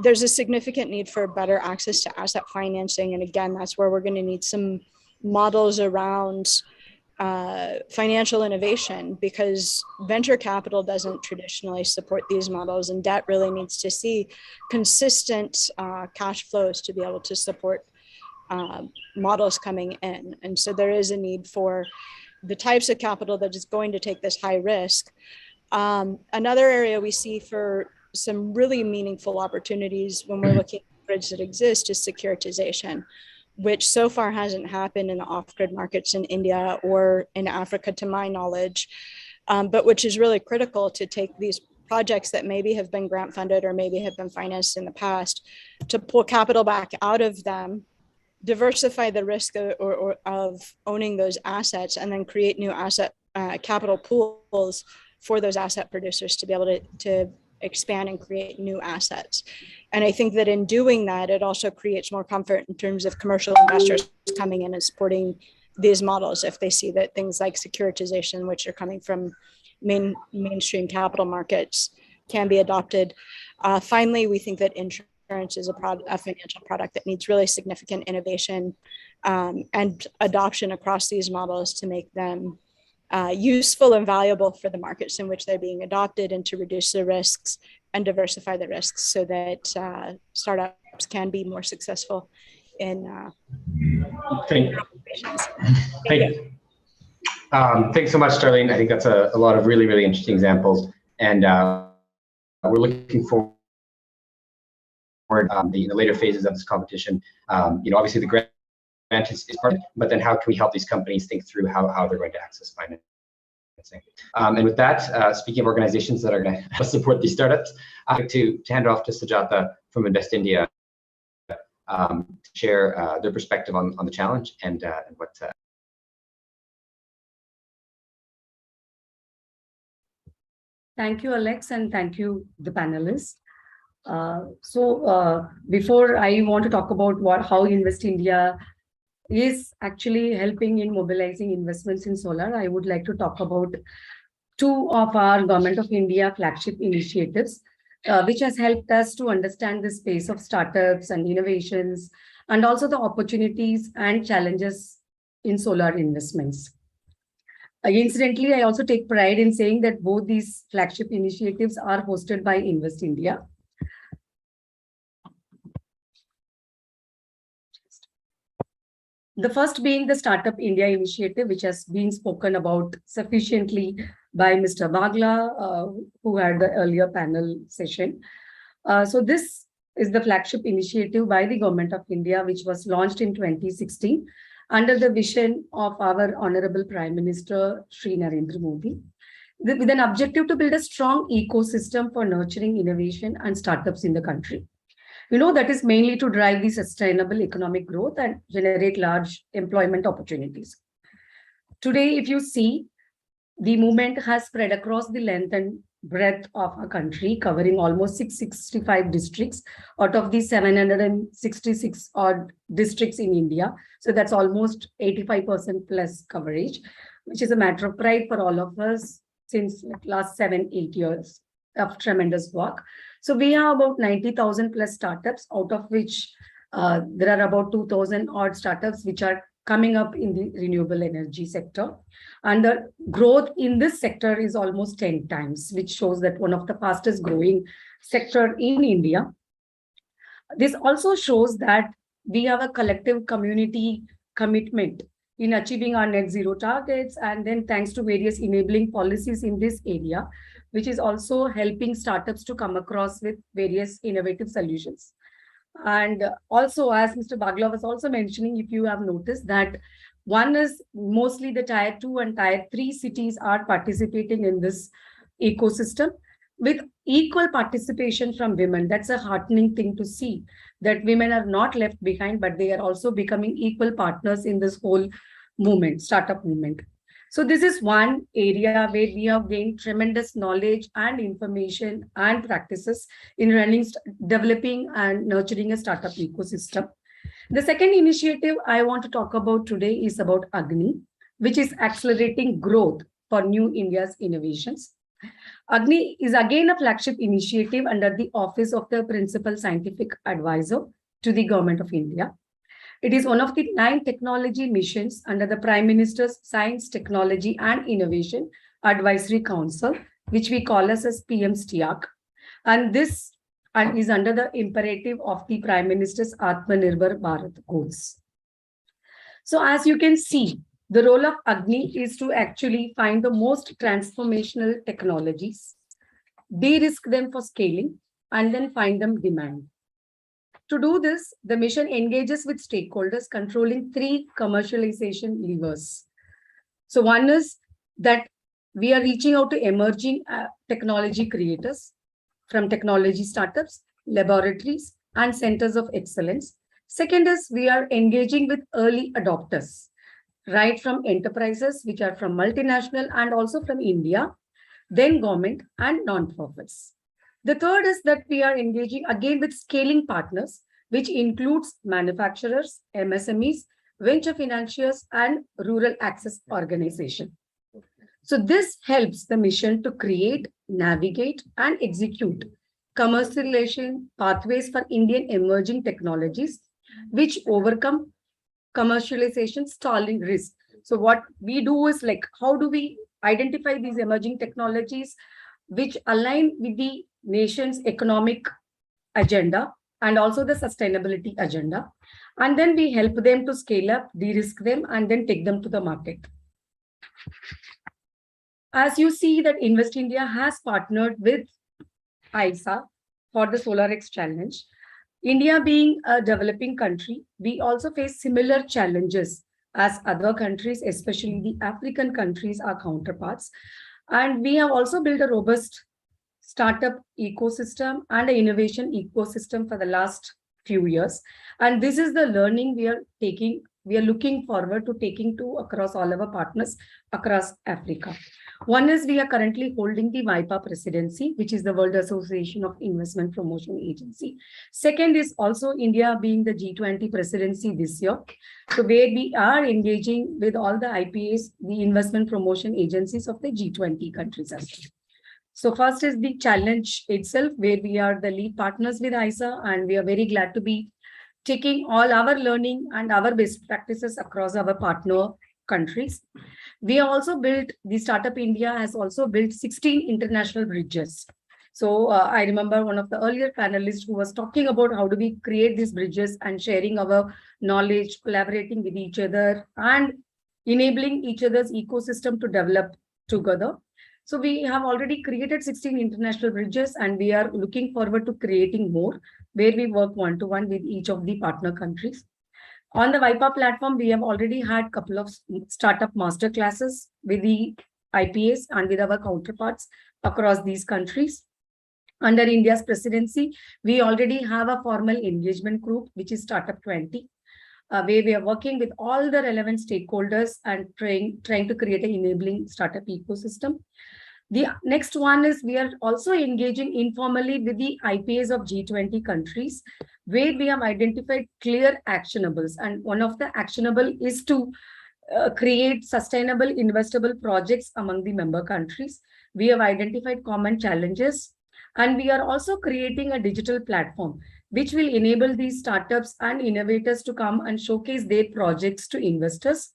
There's a significant need for better access to asset financing. And again, that's where we're going to need some models around financial innovation, because venture capital doesn't traditionally support these models, and debt really needs to see consistent cash flows to be able to support models coming in. And so there is a need for the types of capital that is going to take this high risk. Another area we see for some really meaningful opportunities when we're looking at grids that exist is securitization, which so far hasn't happened in the off-grid markets in India or in Africa, to my knowledge, but which is really critical to take these projects that maybe have been grant funded or maybe have been financed in the past, to pull capital back out of them, diversify the risk of owning those assets, and then create new asset capital pools for those asset producers to be able to expand and create new assets. And I think that in doing that, it also creates more comfort in terms of commercial investors coming in and supporting these models if they see that things like securitization, which are coming from mainstream capital markets, can be adopted. Finally, we think that insurance is a financial product that needs really significant innovation and adoption across these models to make them useful and valuable for the markets in which they're being adopted, and to reduce the risks and diversify the risks so that startups can be more successful in Thank you. Thanks so much, Darlene. I think that's a lot of really, really interesting examples. And we're looking forward the later phases of this competition. Obviously the grant is part of it, but then how can we help these companies think through how they're going to access financing? And with that, speaking of organizations that are going to support these startups, I'd like to hand off to Sujata from Invest India to share their perspective on the challenge and what. Thank you, Alex, and thank you, the panelists. Before I want to talk about how Invest India is actually helping in mobilizing investments in solar, I would like to talk about two of our Government of India flagship initiatives, which has helped us to understand the space of startups and innovations, and also the opportunities and challenges in solar investments. Incidentally, I also take pride in saying that both these flagship initiatives are hosted by Invest India. The first being the Startup India initiative, which has been spoken about sufficiently by Mr. Bagla, who had the earlier panel session. So this is the flagship initiative by the Government of India, which was launched in 2016 under the vision of our Honorable Prime Minister, Shri Narendra Modi, with an objective to build a strong ecosystem for nurturing innovation and startups in the country. That is mainly to drive the sustainable economic growth and generate large employment opportunities. Today, if you see, the movement has spread across the length and breadth of our country, covering almost 665 districts out of the 766 odd districts in India. So that's almost 85% plus coverage, which is a matter of pride for all of us since last 7-8 years of tremendous work. So we have about 90,000 plus startups, out of which there are about 2,000 odd startups which are coming up in the renewable energy sector. And the growth in this sector is almost 10 times, which shows that one of the fastest growing sector in India. This also shows that we have a collective community commitment in achieving our net zero targets, and then thanks to various enabling policies in this area, which is also helping startups to come across with various innovative solutions. And also, as Mr. Bagla was also mentioning, if you have noticed that one is mostly the tier 2 and tier 3 cities are participating in this ecosystem with equal participation from women. That's a heartening thing to see, that women are not left behind, but they are also becoming equal partners in this whole movement, startup movement. So this is one area where we have gained tremendous knowledge and information and practices in running, developing and nurturing a startup ecosystem. The second initiative I want to talk about today is about Agni, which is accelerating growth for New India's innovations. Agni is again a flagship initiative under the Office of the Principal Scientific Advisor to the Government of India. It is one of the 9 technology missions under the Prime Minister's Science, Technology and Innovation Advisory Council, which we call as PM STIAC. And this is under the imperative of the Prime Minister's Atmanirbhar Bharat goals. So as you can see, the role of Agni is to actually find the most transformational technologies, de-risk them for scaling, and then find them demand. To do this, the mission engages with stakeholders controlling 3 commercialization levers. So one is that we are reaching out to emerging technology creators from technology startups, laboratories, and centers of excellence. Second is we are engaging with early adopters, right from enterprises, which are from multinational and also from India, then government and non-profits. The third is that we are engaging again with scaling partners, which includes manufacturers, MSMEs, venture financiers, and rural access organizations. So this helps the mission to create, navigate, and execute commercialization pathways for Indian emerging technologies, which overcome commercialization stalling risk. So what we do is like, how do we identify these emerging technologies which align with the nation's economic agenda and also the sustainability agenda, and then we help them to scale up, de-risk them, and then take them to the market. As you see that Invest India has partnered with ISA for the SolarX challenge. India being a developing country, we also face similar challenges as other countries, especially the African countries, our counterparts. And we have also built a robust startup ecosystem and an innovation ecosystem for the last few years. And this is the learning we are looking forward to taking to across all our partners across Africa. One is we are currently holding the WIPA presidency, which is the World Association of Investment Promotion Agency. Second is also India being the G20 presidency this year. So where we are engaging with all the IPAs, the investment promotion agencies of the G20 countries as well. So first is the challenge itself, where we are the lead partners with ISA, and we are very glad to be taking all our learning and our best practices across our partner countries. We have also built, the Startup India has also built 16 international bridges. So I remember one of the earlier panelists who was talking about how do we create these bridges and sharing our knowledge, collaborating with each other and enabling each other's ecosystem to develop together. So we have already created 16 international bridges, and we are looking forward to creating more where we work one-to-one with each of the partner countries. On the WIPA platform, we have already had a couple of startup master classes with the IPAs and with our counterparts across these countries. Under India's presidency, we already have a formal engagement group, which is Startup 20, where we are working with all the relevant stakeholders and trying to create an enabling startup ecosystem. The next one is we are also engaging informally with the IPAs of G20 countries, where we have identified clear actionables. And one of the actionable is to create sustainable investable projects among the member countries. We have identified common challenges And we are also creating a digital platform which will enable these startups and innovators to come and showcase their projects to investors.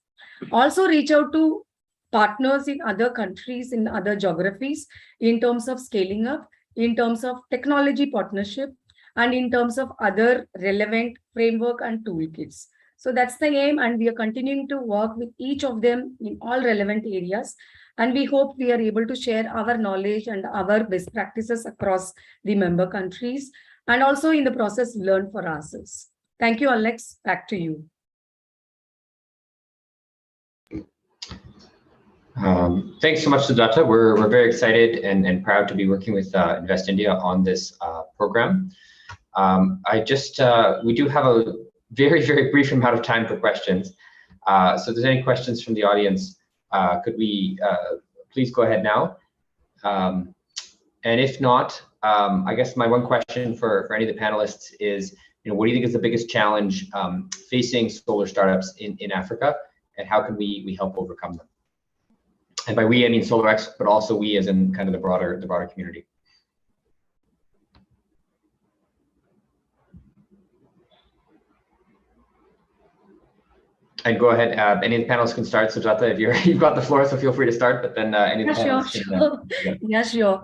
Also reach out to partners in other countries, in other geographies, in terms of scaling up, in terms of technology partnership, and in terms of other relevant framework and toolkits. So that's the aim, and we are continuing to work with each of them in all relevant areas. And we hope we are able to share our knowledge and our best practices across the member countries, and also in the process learn for ourselves. Thank you, Alex. Back to you. Thanks so much, Sujata. We're very excited and proud to be working with Invest India on this program. We do have a very brief amount of time for questions. So if there's any questions from the audience, could we please go ahead now? And if not, I guess my one question for any of the panelists is, what do you think is the biggest challenge facing solar startups in Africa, and how can we help overcome them? And by we, I mean SolarX, but also we as in kind of the broader community. And go ahead, any of the panelists can start. Sujata, if you've got the floor, so feel free to start, but then any of the panelists can, Yeah, sure.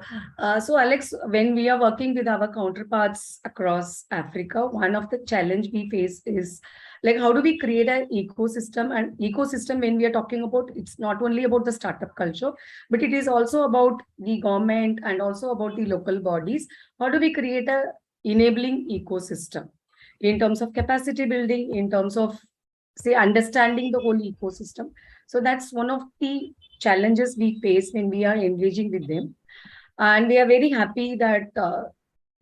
So Alex, when we are working with our counterparts across Africa, one of the challenge we face is like, how do we create an ecosystem? And ecosystem, when we are talking about, it's not only about the startup culture, but it is also about the government and also about the local bodies. How do we create a enabling ecosystem in terms of capacity building, in terms of, say, understanding the whole ecosystem? So that's one of the challenges we face when we are engaging with them. And we are very happy that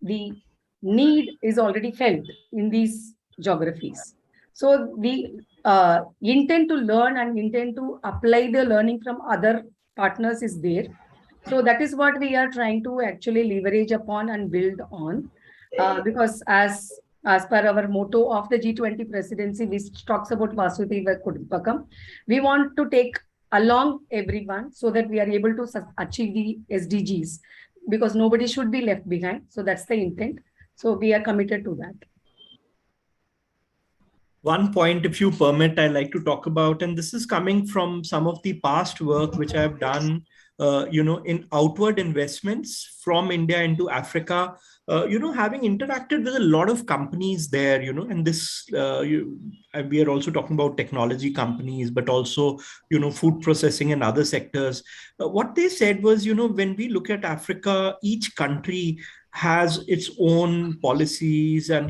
the need is already felt in these geographies. So we intend to learn and intend to apply the learning from other partners is there. So that is what we are trying to actually leverage upon and build on. Because as per our motto of the G20 presidency, which talks about Vasudhaiva Kutumbakam, we want to take along everyone so that we are able to achieve the SDGs, because nobody should be left behind. So that's the intent. So we are committed to that. One point, if you permit, I'd like to talk about, and this is coming from some of the past work which I've done, in outward investments from India into Africa, having interacted with a lot of companies there, and this, we are also talking about technology companies, but also, food processing and other sectors. What they said was, when we look at Africa, each country has its own policies and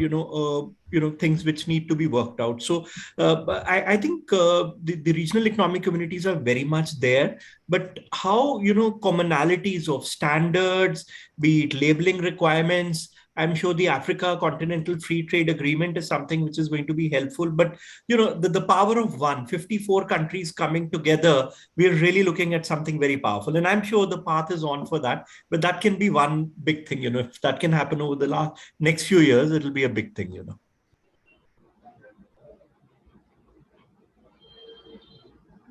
things which need to be worked out. So I think the regional economic communities are very much there, but how commonalities of standards, be it labeling requirements, I'm sure the Africa Continental Free Trade Agreement is something which is going to be helpful. But the power of 54 countries coming together, we're really looking at something very powerful. And I'm sure the path is on for that. But that can be one big thing. If that can happen over the next few years, it'll be a big thing.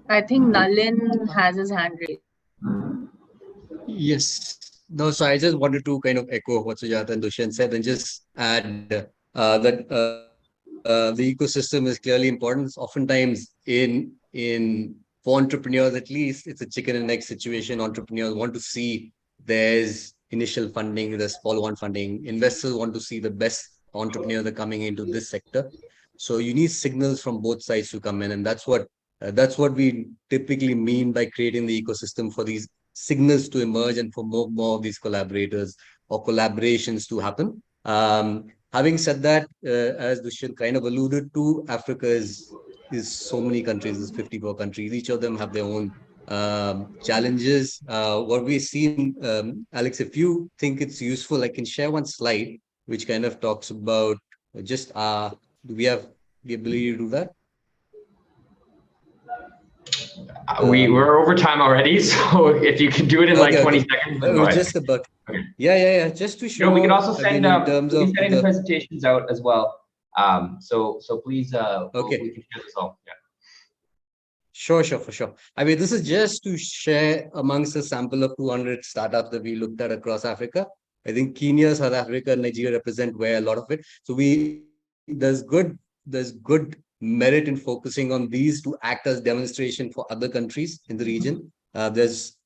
I think Nalin has his hand raised. Yes. No, so I just wanted to kind of echo what Sujata and Dushyant said and just add that the ecosystem is clearly important. Oftentimes for entrepreneurs, at least, it's a chicken and egg situation. Entrepreneurs want to see there's initial funding, there's follow-on funding. Investors want to see the best entrepreneurs that are coming into this sector. So you need signals from both sides to come in, and that's what we typically mean by creating the ecosystem, for these signals to emerge and for more of these collaborators or collaborations to happen. Having said that, as Dushyant kind of alluded to, Africa is so many countries, there's 54 countries. Each of them have their own challenges. What we've seen, Alex, if you think it's useful, I can share one slide which kind of talks about just, do we have the ability to do that? We're over time already, so if you can do it in like 20 seconds, then go ahead. Just about. Okay. Yeah. Just to show. We can also send the presentations out as well. So please, okay. We can share this all. Yeah. Sure, for sure. I mean, this is just to share amongst a sample of 200 startups that we looked at across Africa. I think Kenya, South Africa, Nigeria represent where a lot of it. So there's good merit in focusing on these to act as demonstration for other countries in the region. There's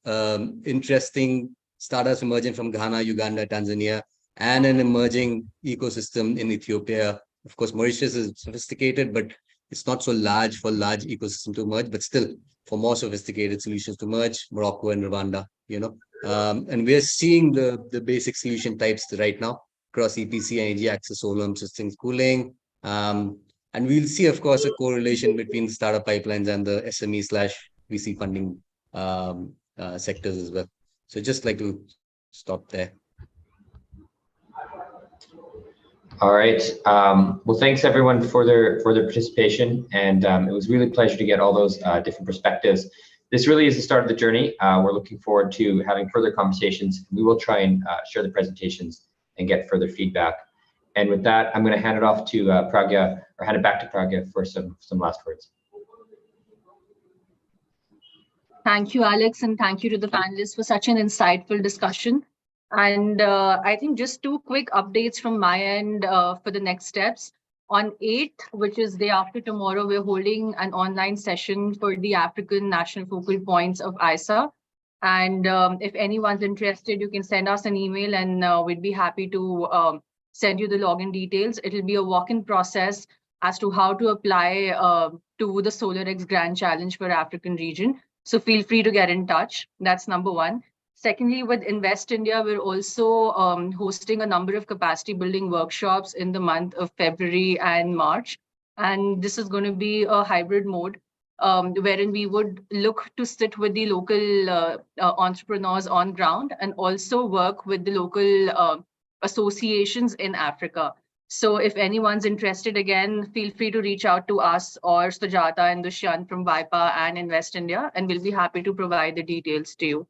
interesting startups emerging from Ghana, Uganda, Tanzania, and an emerging ecosystem in Ethiopia. Of course, Mauritius is sophisticated, but it's not so large for large ecosystem to emerge, but still for more sophisticated solutions to emerge, Morocco and Rwanda, and we're seeing the basic solution types right now across EPC, energy access, solar systems, cooling. And we'll see, of course, a correlation between the startup pipelines and the SME/VC funding sectors as well. So just like to stop there. All right. Well, thanks everyone for their participation, and it was really a pleasure to get all those different perspectives. This really is the start of the journey. We're looking forward to having further conversations. We will try and share the presentations and get further feedback. And with that, I'm going to hand it off to Pragya, or hand it back to Pragya for some last words. Thank you, Alex, and thank you to the panelists for such an insightful discussion. And I think just two quick updates from my end for the next steps. On 8th, which is day after tomorrow, we're holding an online session for the African National Focal Points of ISA. And if anyone's interested, you can send us an email and we'd be happy to send you the login details. It'll be a walk-in process as to how to apply to the SolarX Grand Challenge for African region. So feel free to get in touch. That's number one. Secondly, with Invest India, we're also hosting a number of capacity building workshops in the month of February and March. And this is going to be a hybrid mode wherein we would look to sit with the local entrepreneurs on ground and also work with the local associations in Africa. So if anyone's interested, again, feel free to reach out to us or Sujata and Dushyant from VIPA and Invest India, and we'll be happy to provide the details to you.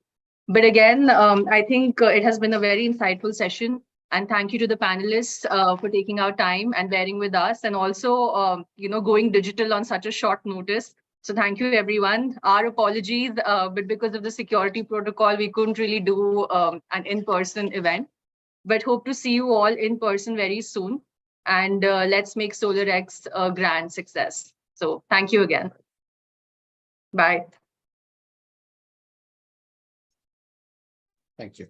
But again, I think it has been a very insightful session. And thank you to the panelists for taking our time and bearing with us, and also, going digital on such a short notice. So thank you, everyone. Our apologies, but because of the security protocol, we couldn't really do an in-person event. But hope to see you all in person very soon. And let's make SolarX a grand success. So thank you again. Bye. Thank you.